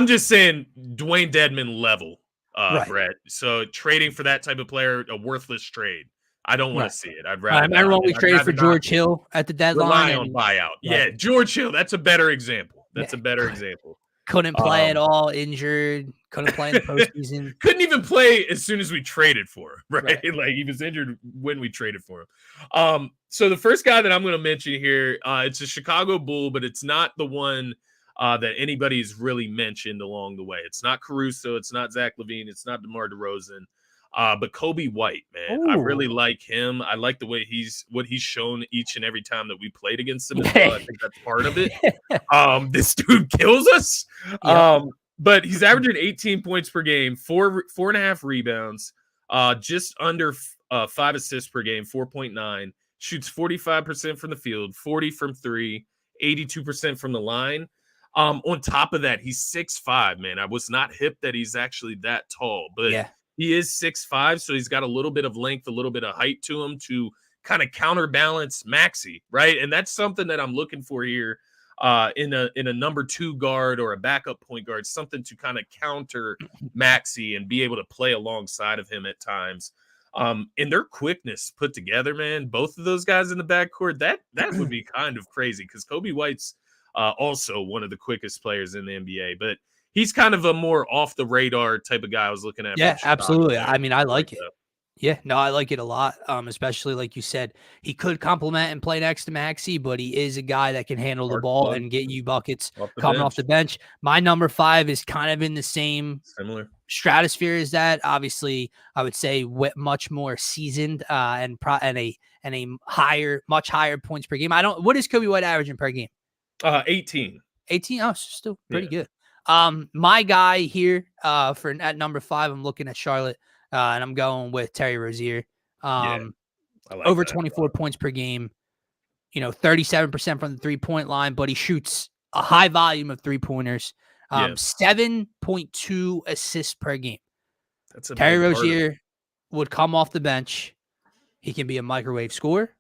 just saying Dwayne Dedman level, Right. Brett. So trading for that type of player, a worthless trade. I don't want Right. to see it. I'd I rather remember not. when we And I'd traded for rather not George Hill at the deadline rely on and buyout. right. Yeah, George Hill. That's a better example. That's Yeah. a better example. Couldn't play at all, injured, couldn't play in the postseason. Couldn't even play as soon as we traded for him, right? Right. Like, he was injured when we traded for him. So the first guy that I'm going to mention here, it's a Chicago Bull, but it's not the one that anybody's really mentioned along the way. It's not Caruso, it's not Zach LaVine, it's not DeMar DeRozan, but Kobe White, man. I really like him. I like the way what he's shown each and every time that we played against him as well. I think that's part of it. This dude kills us. Yep. But he's averaging 18 points per game, 4.5 rebounds, just under 5 assists per game, 4.9. Shoots 45% from the field, 40 from 3, 82% from the line. On top of that, he's 6'5", man. I was not hip that he's actually that tall, but he is 6'5", so he's got a little bit of length, a little bit of height to him to kind of counterbalance Maxey, right? And that's something that I'm looking for here in a number 2 guard or a backup point guard, something to kind of counter Maxey and be able to play alongside of him at times. And their quickness put together, man, both of those guys in the backcourt, that would be kind of crazy because Kobe White's also one of the quickest players in the NBA, but he's kind of a more off the radar type of guy I was looking at. Yeah, absolutely. I mean, I like it. That. Yeah, no, I like it a lot. Especially like you said, he could complement and play next to Maxey, but he is a guy that can handle the ball and get you buckets coming off the bench. My number 5 is kind of in the same similar stratosphere as that. Obviously, I would say much more seasoned and a much higher points per game. What is Kobe White averaging per game? 18. 18. Oh, still pretty good. My guy here at number 5, I'm looking at Charlotte. And I'm going with Terry Rozier. I like over that 24 points per game, 37% from the 3-point line, but he shoots a high volume of 3-pointers, 7.2 assists per game. That's Terry Rozier would come off the bench. He can be a microwave scorer.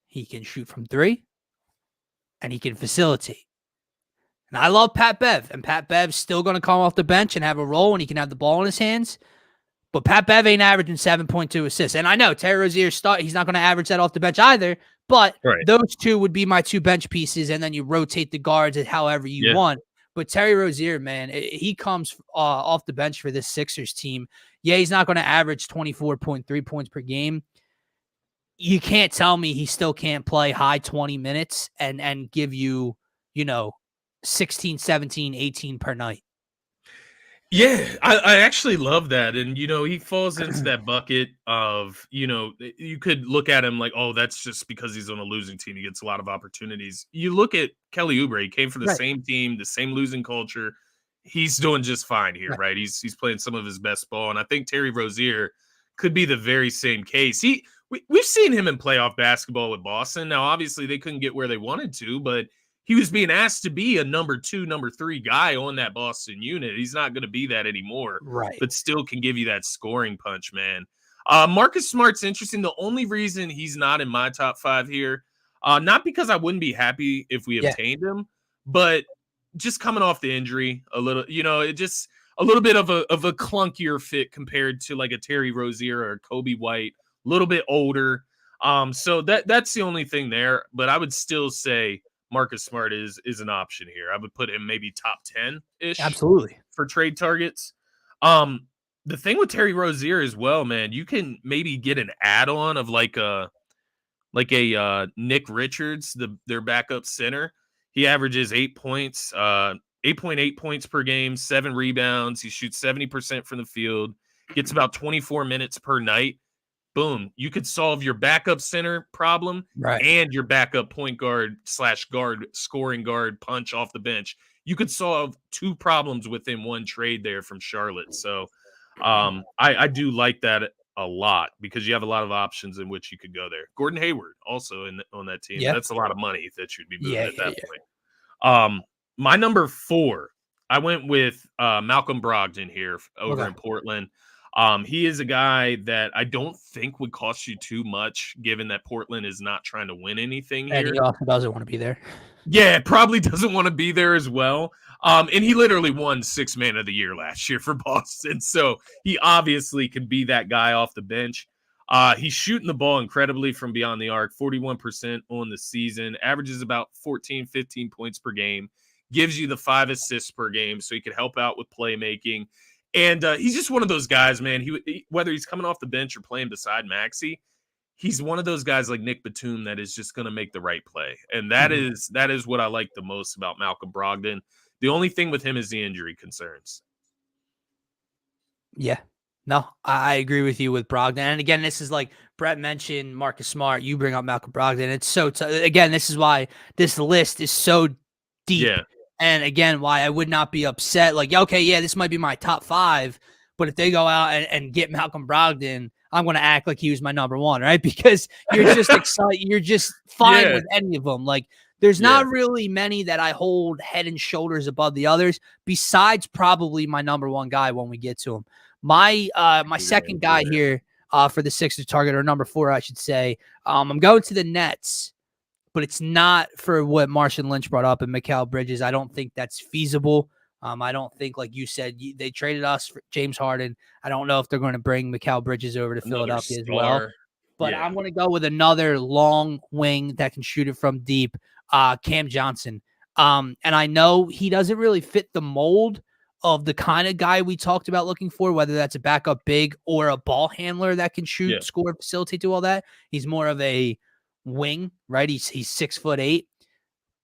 He can shoot from 3, and he can facilitate. And I love Pat Bev, and Pat Bev's still going to come off the bench and have a role, and he can have the ball in his hands. But Pat Bev ain't averaging 7.2 assists. And I know Terry Rozier he's not going to average that off the bench either, but those two would be my 2 bench pieces, and then you rotate the guards however you want. But Terry Rozier, man, he comes off the bench for this Sixers team. Yeah, he's not going to average 24.3 points per game. You can't tell me he still can't play high 20 minutes and give you, 16, 17, 18 per night. Yeah, I actually love that. And, he falls into that bucket of, you could look at him like, oh, that's just because he's on a losing team. He gets a lot of opportunities. You look at Kelly Oubre, he came from the same team, the same losing culture. He's doing just fine here, right? He's playing some of his best ball. And I think Terry Rozier could be the very same case. we've seen him in playoff basketball with Boston. Now, obviously, they couldn't get where they wanted to, but he was being asked to be a number 2, number 3 guy on that Boston unit. He's not going to be that anymore, Right. but still can give you that scoring punch, man. Marcus Smart's interesting. The only reason he's not in my top 5 here, not because I wouldn't be happy if we obtained him, but just coming off the injury a little, it just a little bit of a clunkier fit compared to like a Terry Rozier or Kobe White, a little bit older. So that's the only thing there, but I would still say Marcus Smart is an option here. I would put him maybe top 10-ish. Absolutely. For trade targets. The thing with Terry Rozier as well, man, you can maybe get an add-on of like a Nick Richards, their backup center. He averages 8 points, 8.8 points per game, 7 rebounds. He shoots 70% from the field, gets about 24 minutes per night. Boom. You could solve your backup center problem and your backup point guard / guard, scoring guard punch off the bench. You could solve 2 problems within one trade there from Charlotte. So I do like that a lot because you have a lot of options in which you could go there. Gordon Hayward also on that team. Yeah. That's a lot of money that you'd be moving at that point. My number 4, I went with Malcolm Brogdon here over in Portland. He is a guy that I don't think would cost you too much, given that Portland is not trying to win anything here. And he also doesn't want to be there. Yeah, probably doesn't want to be there as well. And he literally won 6th Man of the Year last year for Boston. So he obviously can be that guy off the bench. He's shooting the ball incredibly from beyond the arc, 41% on the season, averages about 14, 15 points per game, gives you the 5 assists per game, so he could help out with playmaking. And he's just one of those guys, man. Whether he's coming off the bench or playing beside Maxey, he's one of those guys like Nick Batum that is just going to make the right play. And that is what I like the most about Malcolm Brogdon. The only thing with him is the injury concerns. Yeah. No, I agree with you with Brogdon. And again, this is like Brett mentioned Marcus Smart. You bring up Malcolm Brogdon. It's so again, this is why this list is so deep. Yeah. And again, why I would not be upset. Like, okay, yeah, this might be my top 5, but if they go out and get Malcolm Brogdon, I'm going to act like he was my number 1, right? Because you're just excited. You're just fine with any of them. Like, there's not really many that I hold head and shoulders above the others, besides probably my number 1 guy when we get to him. My second guy here for the Sixers target, or number 4, I should say, I'm going to the Nets. But it's not for what Marshawn Lynch brought up in Mikal Bridges. I don't think that's feasible. I don't think, like you said, they traded us for James Harden. I don't know if they're going to bring Mikal Bridges over to Philadelphia as well. But I'm going to go with another long wing that can shoot it from deep, Cam Johnson. And I know he doesn't really fit the mold of the kind of guy we talked about looking for, whether that's a backup big or a ball handler that can shoot, score, facilitate, do all that. He's more of a wing, right? He's 6'8",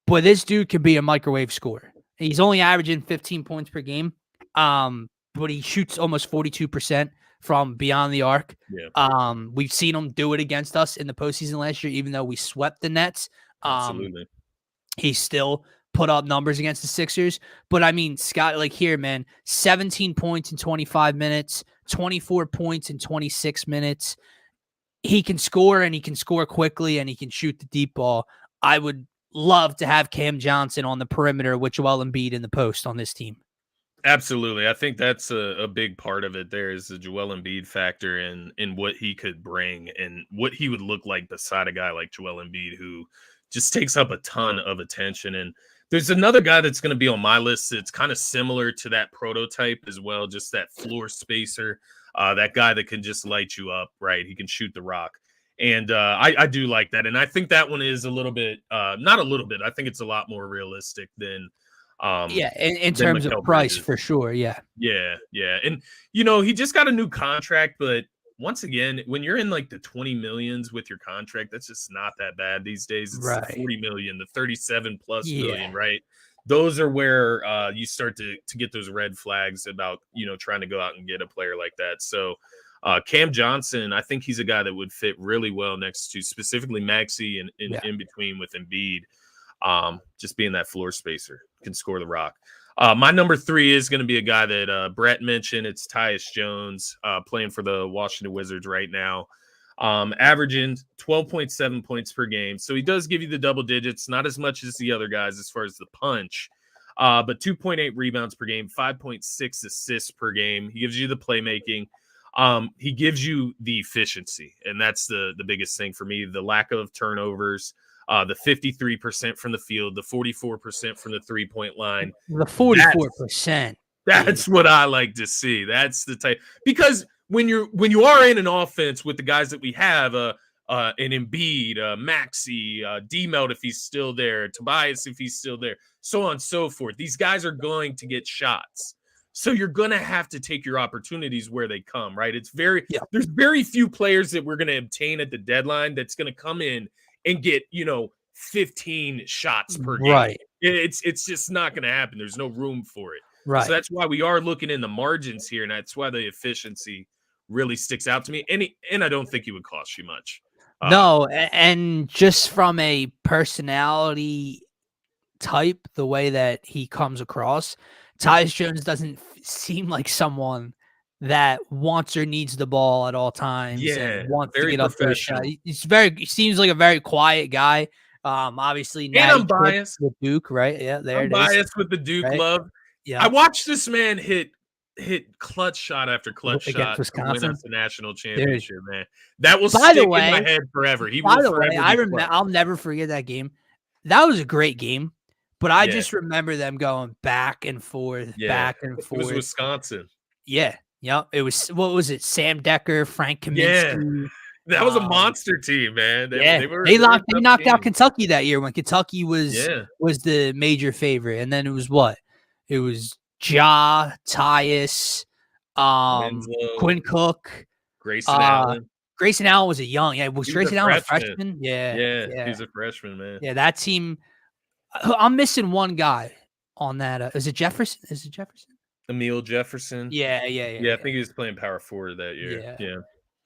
but this dude could be a microwave scorer. He's only averaging 15 points per game, but he shoots almost 42% from beyond the arc. We've seen him do it against us in the postseason last year, even though we swept the Nets. Absolutely. He still put up numbers against the Sixers. But I mean, Scott, like here, man, 17 points in 25 minutes, 24 points in 26 minutes. He can score, and he can score quickly, and he can shoot the deep ball. I would love to have Cam Johnson on the perimeter with Joel Embiid in the post on this team. Absolutely. I think that's a big part of it. There is the Joel Embiid factor in what he could bring and what he would look like beside a guy like Joel Embiid, who just takes up a ton of attention. And there's another guy that's going to be on my list that's kind of similar to that prototype as well, just that floor spacer. That guy that can just light you up, right? He can shoot the rock. And I do like that. And I think that one is a little bit, not a little bit, I think it's a lot more realistic than in terms of price, for sure. Yeah. And, he just got a new contract. But once again, when you're in like the 20 millions with your contract, that's just not that bad these days. It's the 40 million, the 37 plus million, right? Those are where you start to get those red flags about, trying to go out and get a player like that. So Cam Johnson, I think he's a guy that would fit really well next to specifically Maxey and in between with Embiid, just being that floor spacer, can score the rock. My number 3 is going to be a guy that Brett mentioned. It's Tyus Jones, playing for the Washington Wizards right now. averaging 12.7 points per game. So he does give you the double digits, not as much as the other guys as far as the punch, but 2.8 rebounds per game, 5.6 assists per game. He gives you the playmaking. He gives you the efficiency, and that's the biggest thing for me. The lack of turnovers, the 53% from the field, the 44% from the 3-point line. The 44%. That's what I like to see. That's the type, because when you are in an offense with the guys that we have, an Embiid, Maxey, D-Melt if he's still there, Tobias if he's still there, so on and so forth. These guys are going to get shots. So you're going to have to take your opportunities where they come, right? There's very few players that we're going to obtain at the deadline that's going to come in and get, 15 shots per game. Right. It's just not going to happen. There's no room for it. Right. So that's why we are looking in the margins here, and that's why the efficiency really sticks out to me. And I don't think he would cost you much. No, and just from a personality type, the way that he comes across, Tyus Jones doesn't seem like someone that wants or needs the ball at all times. And wants to get up to a shot. He seems like a very quiet guy. Obviously, and I'm biased with Duke, right? Yeah, I'm biased with the Duke love. Yeah, I watched this man hit clutch shot after clutch shot to win us the national championship, man. That will stick in my head forever. I'll never forget that game. That was a great game, but I just remember them going back and forth, back and forth. It was Wisconsin. Yeah. Yep. It was, what was it? Sam Decker, Frank Kaminsky. Yeah. That was a monster team, man. They knocked out Kentucky that year when Kentucky was the major favorite. And then it was what? It was Ja, Tyus, Quinn Cook, Grayson Allen. Grayson Allen was was Grayson Allen a freshman? Yeah, he's a freshman, man. Yeah, that team. I'm missing one guy on that. Is it Jefferson? Emil Jefferson. Yeah. I think he was playing power forward that year.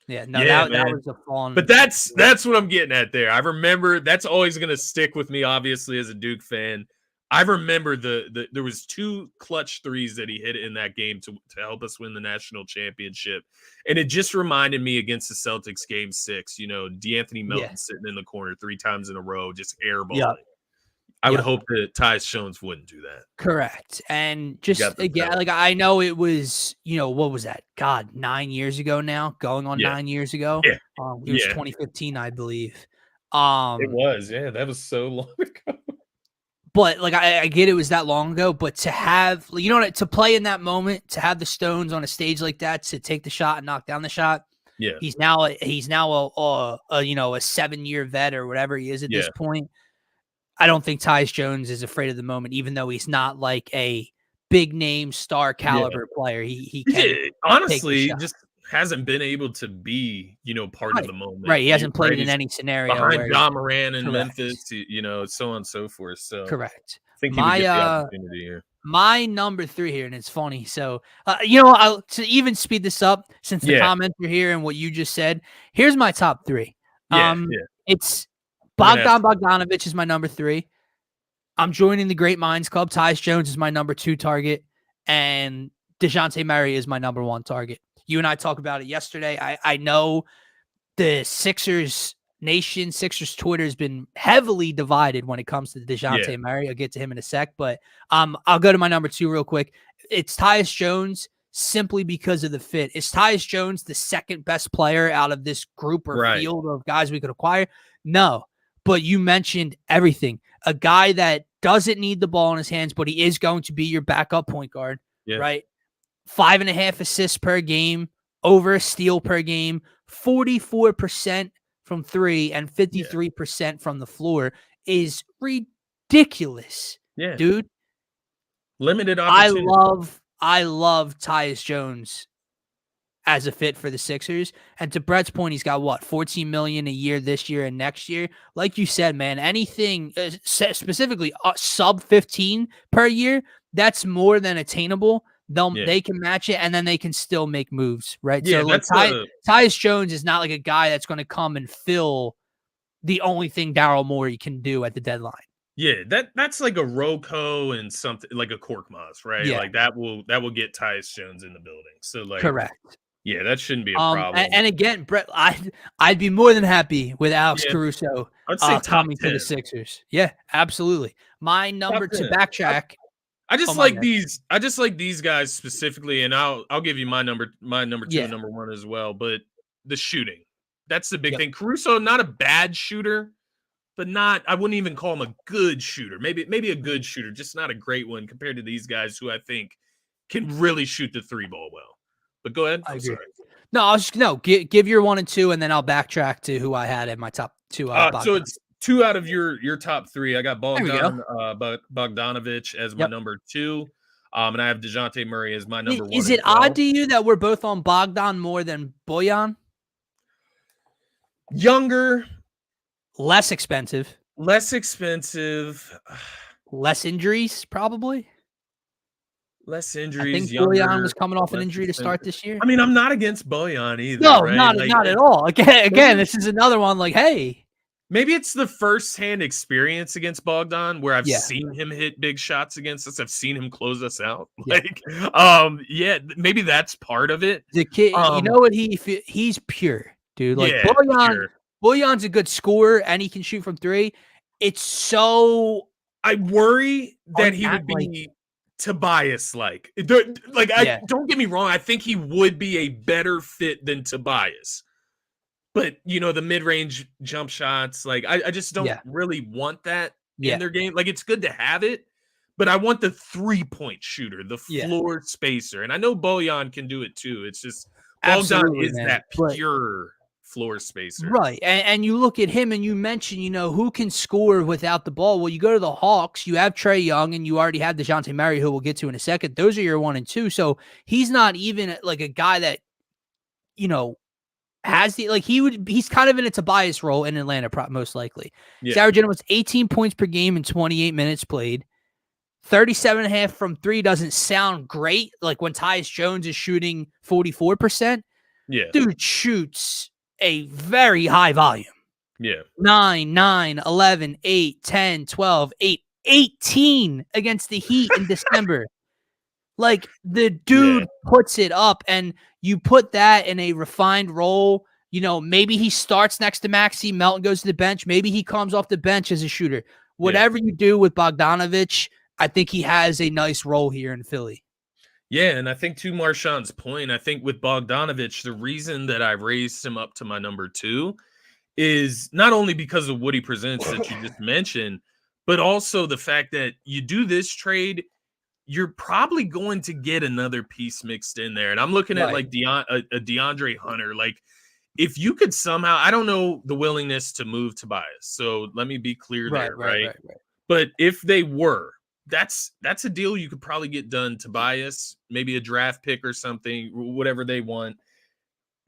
Yeah. No, that was a fun. But that's what I'm getting at there. I remember that's always going to stick with me, obviously, as a Duke fan. I remember there was 2 clutch threes that he hit in that game to help us win the national championship. And it just reminded me against the Celtics game 6, DeAnthony Melton sitting in the corner 3 times in a row, just airballing. Yep. I would hope that Tyus Jones wouldn't do that. Correct. And just again, like I know it was, what was that? God, 9 years ago now, going on 9 years ago. Yeah. It was 2015, I believe. It was, that was so long ago. But like I get it was that long ago, but to have to play in that moment, to have the Stones on a stage like that, to take the shot and knock down the shot. Yeah. He's now a 7-year vet or whatever he is at this point. I don't think Tyus Jones is afraid of the moment, even though he's not like a big name star caliber player. He can honestly just hasn't been able to be, part of the moment. Right. He hasn't played in any scenario behind John Moran in Memphis, so on and so forth. So correct. I think he would get the opportunity here. My number 3 here, and it's funny. So, to even speed this up, since the comments are here and what you just said, here's my top 3. It's Bogdanovich is my number 3. I'm joining the Great Minds Club. Tyus Jones is my number 2 target, and DeJounte Murray is my number 1 target. You and I talked about it yesterday. I know the Sixers Nation, Sixers Twitter has been heavily divided when it comes to DeJounte Murray. I'll get to him in a sec, but I'll go to my number 2 real quick. It's Tyus Jones simply because of the fit. Is Tyus Jones the second best player out of this group or field of guys we could acquire? No. But you mentioned everything. A guy that doesn't need the ball in his hands, but he is going to be your backup point guard, right? 5.5 assists per game, over a steal per game, 44% from 3 and 53% from the floor is ridiculous, dude. Limited opportunity. I love Tyus Jones as a fit for the Sixers. And to Brett's point, he's got $14 million a year this year and next year. Like you said, man, anything specifically sub 15 per year, that's more than attainable. They can match it, and then they can still make moves, right? Yeah, so like Tyus Jones is not like a guy that's going to come and fill the only thing Daryl Morey can do at the deadline. Yeah, that's like a Rocco and something like a Korkmaz, right? Yeah. Like that will get Tyus Jones in the building. So like correct. Yeah, that shouldn't be a problem. And again, Brett, I'd be more than happy with Alex Yeah, Caruso I'd say top coming to 10. the Sixers. Yeah, absolutely. My Top number to 10. backtrack. I Oh, just my like bad. these. I just like these guys specifically, and I'll give you my number two Yeah. and number one as well. But the shooting, that's the big Yep. thing. Caruso, not a bad shooter, but not. I wouldn't even call him a good shooter. Maybe a good shooter, just not a great one compared to these guys who I think can really shoot the three ball well. But go ahead. I I'm agree. sorry. No, I was just give your 1 and 2, and then I'll backtrack to who I had in my top 2. So Bogdan. it's two out of your top three. I got There we go. Bogdanovich as my Yep. number two, and I have DeJounte Murray as my number one Is as it odd well. to you that we're both on Bogdan more than Bojan? Younger, Less expensive, less expensive, less injuries, probably. less I think injuries, Bojan was younger, coming off an less injury to start expensive. this year. I mean, I'm not against Bojan either, No, right? not at all. Again, maybe, this is another one. Like, hey, maybe it's the firsthand experience against Bogdan where I've yeah, seen him hit big shots against us. I've seen him close us out. yeah. Yeah, maybe that's part of it. The kid, you Um, know what he's pure, dude. Like yeah, sure. Bojan's a good scorer and he can shoot from three. It's so I worry that he would like, be Tobias like. yeah, Don't get me wrong. I think he would be a better fit than Tobias. But the mid-range jump shots, like I just don't yeah, really want that in yeah, their game. Like it's good to have it, but I want the 3-point shooter, the yeah. floor spacer. And I know Bojan can do it too. It's just Bogdan Absolutely, is man. that But pure floor spacer. right. And you look at him and you mention, who can score without the ball. Well, you go to the Hawks, you have Trae Young, and you already have DeJounte Murray, who we'll get to in a second. Those are your 1 and 2. So he's not even like a guy that, has he's kind of in a Tobias role in Atlanta, most likely. Yeah. He's averaging almost 18 points per game in 28 minutes played. 37.5 from three doesn't sound great. Like when Tyus Jones is shooting 44%. Yeah. Dude shoots a very high volume. Yeah. 9, 9, 11, 8, 10, 12, 8, 18 against the Heat in December. Like the dude puts it up, and you put that in a refined role. Maybe he starts next to Maxey, Melton goes to the bench. Maybe he comes off the bench as a shooter. Whatever you do with Bogdanovich, I think he has a nice role here in Philly. Yeah, and I think to Marshawn's point, I think with Bogdanovich, the reason that I raised him up to my number 2 is not only because of what he presents that you just mentioned, but also the fact that you do this trade, you're probably going to get another piece mixed in there. And I'm looking at like a DeAndre Hunter. Like if you could somehow, I don't know the willingness to move Tobias. So let me be clear there, right? But if they were, that's a deal you could probably get done. Tobias, maybe a draft pick or something, whatever they want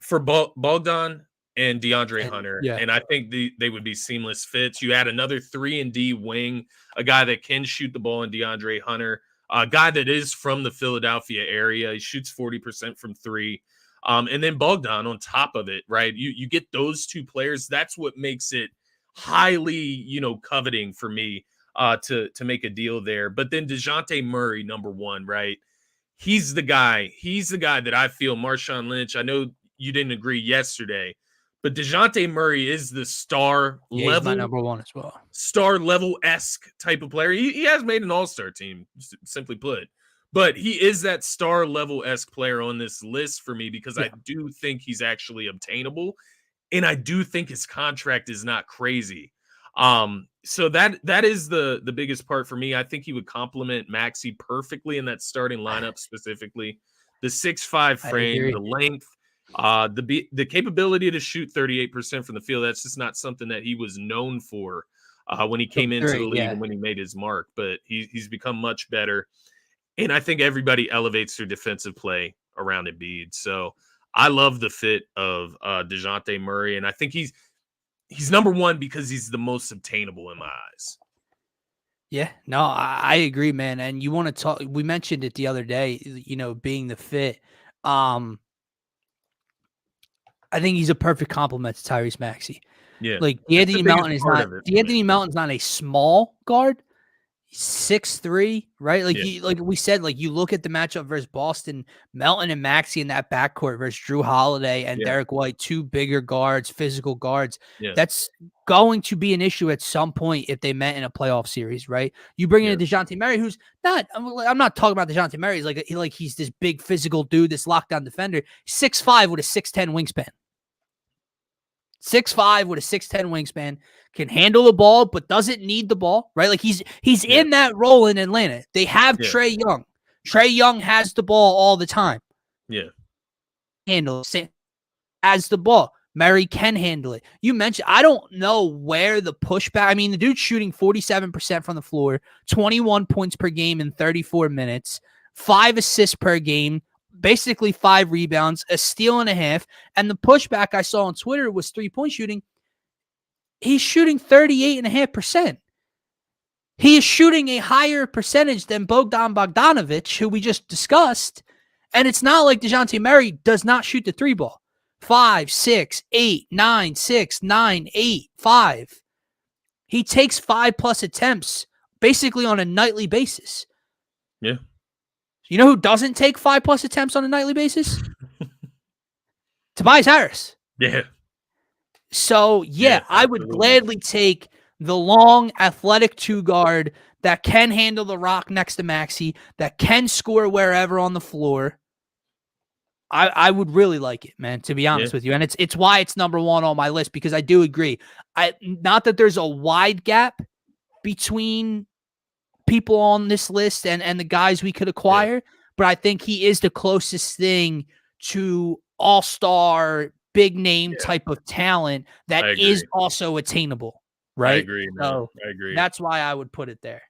for Bogdan and DeAndre Hunter. Yeah. And I think they would be seamless fits. You add another 3-and-D wing, a guy that can shoot the ball in DeAndre Hunter, a guy that is from the Philadelphia area. He shoots 40% from three. And then Bogdan on top of it, right? You get those two players. That's what makes it highly, coveting for me to make a deal there. But then DeJounte Murray, number 1, right? He's the guy. He's the guy that I feel Marshawn Lynch. I know you didn't agree yesterday, but DeJounte Murray is the star level. He's my number 1 as well. Star level-esque type of player. He has made an all-star team, simply put. But he is that star level-esque player on this list for me because I do think he's actually obtainable. And I do think his contract is not crazy. So that is the biggest part for me. I think he would complement Maxey perfectly in that starting lineup, specifically. The 6'5" frame, the length, the capability to shoot 38% from the field. That's just not something that he was known for when he came into the league and when he made his mark. But he's become much better. And I think everybody elevates their defensive play around Embiid. So I love the fit of DeJounte Murray. And I think he's number 1 because he's the most obtainable in my eyes. Yeah, no, I agree, man. And you want to talk, we mentioned it the other day, being the fit. I think he's a perfect complement to Tyrese Maxey. Yeah. Like D'Anthony Melton's not a small guard. 6'3", right? Like Yeah, like we said, like you look at the matchup versus Boston, Melton and Maxey in that backcourt versus Drew Holiday and yeah, Derek White, two bigger guards, physical guards. yeah, That's going to be an issue at some point if they met in a playoff series, right? You bring in yeah, a DeJounte Murray, who's not. I'm not talking about DeJounte Murray. He's like he's this big physical dude, this lockdown defender, 6'5" with a 6'10" wingspan. 6'5" with a 6'10" wingspan, can handle the ball, but doesn't need the ball, right? Like he's yeah, in that role in Atlanta. They have yeah, Trae Young. Trae Young has the ball all the time. yeah, Handle it. Has the ball. Murray can handle it. You mentioned, I don't know where the pushback. I mean, the dude's shooting 47% from the floor, 21 points per game in 34 minutes, 5 assists per game, basically 5 rebounds, a steal and a half. And the pushback I saw on Twitter was 3-point shooting. He's shooting 38.5%. He is shooting a higher percentage than Bogdan Bogdanovic, who we just discussed. And it's not like DeJounte Murray does not shoot the 3 ball. 5, 6, 8, 9, 6, 9, 8, 5. He takes 5+ attempts basically on a nightly basis. yeah. You know who doesn't take 5+ attempts on a nightly basis? Tobias Harris. Yeah. So, yeah, I would gladly take the long, athletic 2-guard that can handle the rock next to Maxey, that can score wherever on the floor. I would really like it, man, to be honest with you. And it's why it's number 1 on my list, because I do agree. Not that there's a wide gap between people on this list and the guys we could acquire, but I think he is the closest thing to all-star, big-name type of talent that is also attainable, right? I agree, man. So I agree. that's why I would put it there.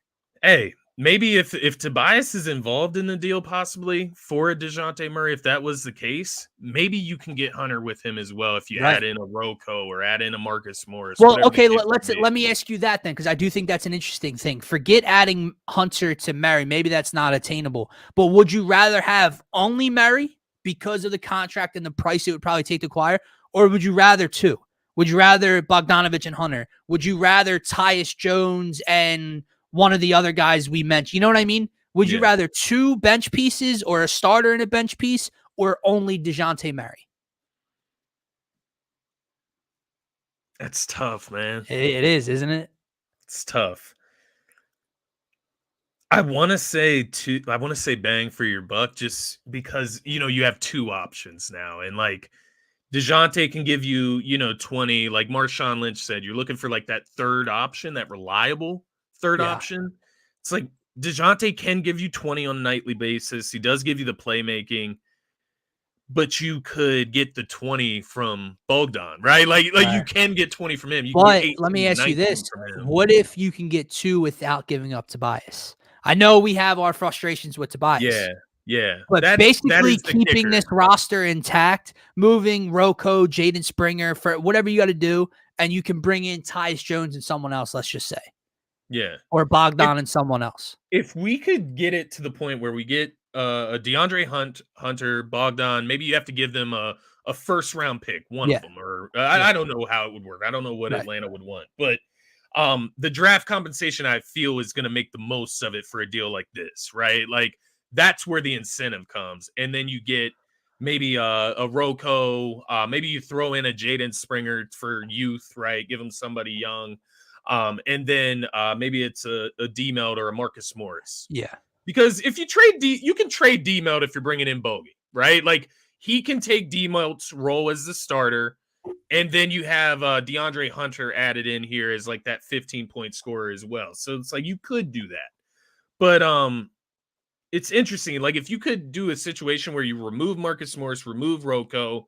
Hey, maybe if Tobias is involved in the deal, possibly for a DeJounte Murray, if that was the case, maybe you can get Hunter with him as well if you add in a Rocco or add in a Marcus Morris. Well, okay, let me ask you that then, because I do think that's an interesting thing. Forget adding Hunter to Murray. Maybe that's not attainable. But would you rather have only Murray because of the contract and the price it would probably take to acquire, or would you rather 2? Would you rather Bogdanovic and Hunter? Would you rather Tyus Jones and one of the other guys we mentioned? You know what I mean? Would you rather 2 bench pieces or a starter and a bench piece, or only DeJounte Murray? That's tough, man. It is, isn't it? It's tough. I want to say bang for your buck, just because, you have 2 options now. And like DeJounte can give you, 20, like Marshawn Lynch said, you're looking for like that third option, that reliable third option. It's like DeJounte can give you 20 on a nightly basis. He does give you the playmaking, but you could get the 20 from Bogdan, right? Like you can get 20 from him. But let me ask you this. What if you can get 2 without giving up Tobias? I know we have our frustrations with Tobias. Yeah. But basically keeping this roster intact, moving Rocco, Jaden Springer, for whatever you got to do, and you can bring in Tyus Jones and someone else, let's just say. Yeah. Or Bogdan and someone else. If we could get it to the point where we get a DeAndre Hunter, Bogdan, maybe you have to give them a first-round pick, one of them. Or I don't know how it would work. I don't know what Atlanta would want. But the draft compensation, I feel, is going to make the most of it for a deal like this, right? Like, that's where the incentive comes. And then you get maybe a Rocco, maybe you throw in a Jaden Springer for youth, right? Give them somebody young. And then maybe it's a D-Melt or a Marcus Morris. Yeah. Because if you trade you can trade D-Melt if you're bringing in Bogey, right? Like, he can take D-Melt's role as the starter. And then you have DeAndre Hunter added in here as like that 15-point scorer as well. So it's like you could do that. But it's interesting. Like, if you could do a situation where you remove Marcus Morris, remove Rocco,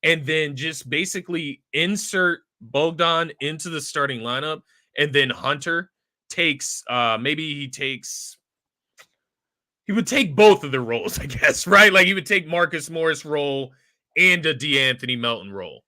and then just basically insert Bogdan into the starting lineup, and then Hunter takes he would take both of their roles, I guess, right? Like, he would take Marcus Morris role and a DeAnthony Melton role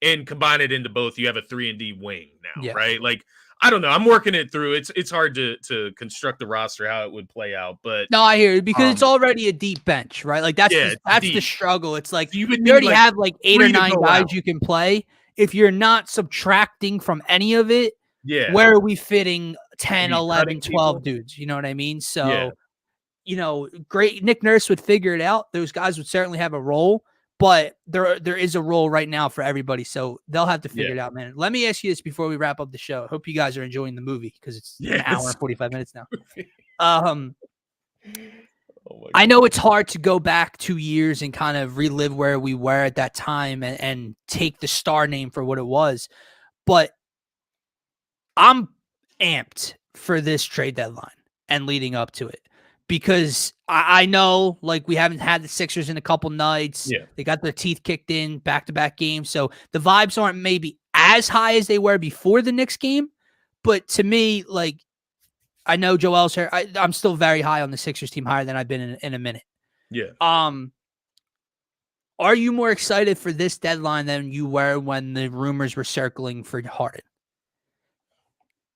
and combine it into both. You have a 3-and-D wing now, right? Like, I don't know. I'm working it through. It's hard to construct the roster, how it would play out. But no, I hear you, because it's already a deep bench, right? Like, that's the struggle. It's like you already have like 8 or 9 guys you can play. If you're not subtracting from any of it, where are we fitting 10, Maybe 11, cutting 12 people. dudes. You know what I mean? Yeah. So, great. Nick Nurse would figure it out. Those guys would certainly have a role, but there is a role right now for everybody. So they'll have to figure Yeah. it out, man. Let me ask you this before we wrap up the show. I hope you guys are enjoying the movie because it's an hour Yes. and 45 minutes now. Um, Oh my I God. know it's hard to go back 2 years and kind of relive where we were at that time and take the star name for what it was, but I'm amped for this trade deadline and leading up to it because I know like we haven't had the Sixers in a couple nights. Yeah. They got their teeth kicked in back-to-back games. So the vibes aren't maybe as high as they were before the Knicks game. But to me, like, I know Joel's here. I'm still very high on the Sixers team, higher than I've been in a minute. Yeah. Are you more excited for this deadline than you were when the rumors were circling for Harden?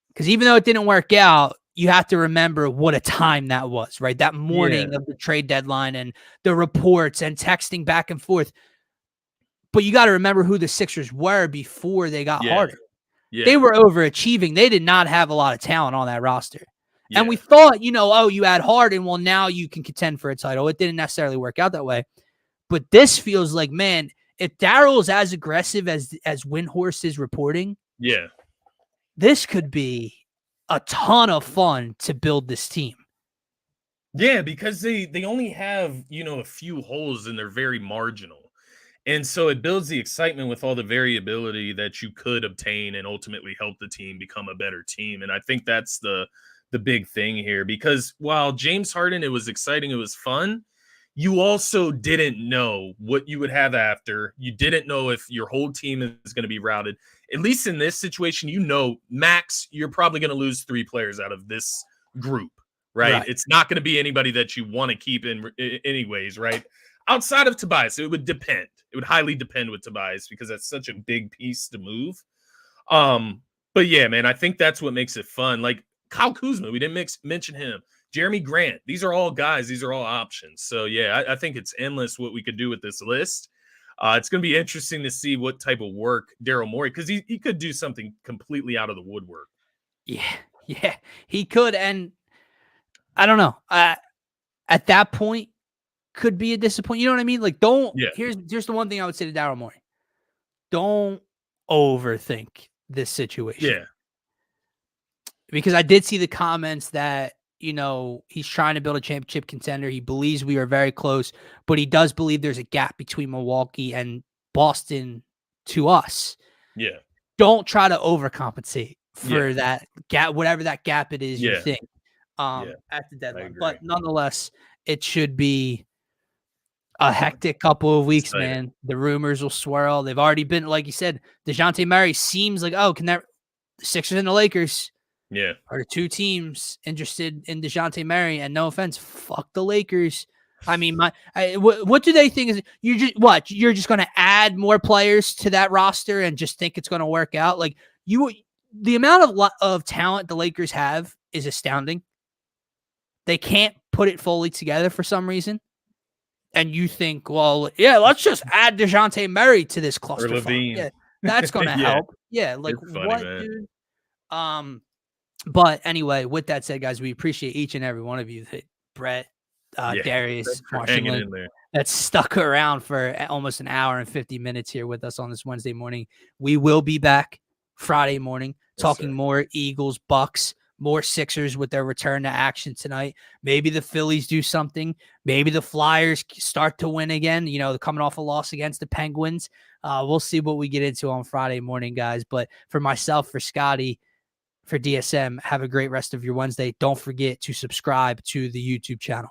Because even though it didn't work out, you have to remember what a time that was, right? That morning Yeah. of the trade deadline and the reports and texting back and forth. But you got to remember who the Sixers were before they got Yeah. Harden. Yeah. They were overachieving. They did not have a lot of talent on that roster. Yeah. And we thought, you had Harden, well, now you can contend for a title. It didn't necessarily work out that way. But this feels like, man, if Daryl is as aggressive as Windhorst is reporting, Yeah. this could be a ton of fun to build this team. Yeah, because they only have, a few holes and they're very marginal. And so it builds the excitement with all the variability that you could obtain and ultimately help the team become a better team. And I think that's the big thing here, because while James Harden, it was exciting, it was fun, you also didn't know what you would have after. You didn't know if your whole team is going to be routed. At least in this situation, max, you're probably going to lose 3 players out of this group, right? It's not going to be anybody that you want to keep in anyways, right? Outside of Tobias, it would depend. It would highly depend with Tobias because that's such a big piece to move. But yeah, man, I think that's what makes it fun. Like Kyle Kuzma, we didn't mention him. Jeremy Grant, these are all guys. These are all options. So yeah, I think it's endless what we could do with this list. It's going to be interesting to see what type of work Daryl Morey, because he could do something completely out of the woodwork. Yeah, he could. And I don't know. At that point, could be a disappointment. You know what I mean? Like, here's the one thing I would say to Daryl Morey. Don't overthink this situation. Yeah. Because I did see the comments that, he's trying to build a championship contender. He believes we are very close, but he does believe there's a gap between Milwaukee and Boston to us. Yeah. Don't try to overcompensate for that gap, whatever that gap it is you think at the deadline. But nonetheless, it should be a hectic couple of weeks, man. The rumors will swirl. They've already been, like you said, DeJounte Murray seems like, the Sixers and the Lakers are the 2 teams interested in DeJounte Murray. And no offense, fuck the Lakers. I mean, what do they think is you're just going to add more players to that roster and just think it's going to work out? Like the amount of talent the Lakers have is astounding. They can't put it fully together for some reason. And you think, well, yeah, let's just add DeJounte Murray to this clusterfuck. Yeah, that's going to help. Yeah, like funny, what, man. dude? But anyway, with that said, guys, we appreciate each and every one of you, Brett, Darius, Marshall, that stuck around for almost an hour and 50 minutes here with us on this Wednesday morning. We will be back Friday morning talking more Eagles, Bucks, more Sixers with their return to action tonight. Maybe the Phillies do something. Maybe the Flyers start to win again. They're coming off a loss against the Penguins. We'll see what we get into on Friday morning, guys. But for myself, for Scotty, for DSM, have a great rest of your Wednesday. Don't forget to subscribe to the YouTube channel.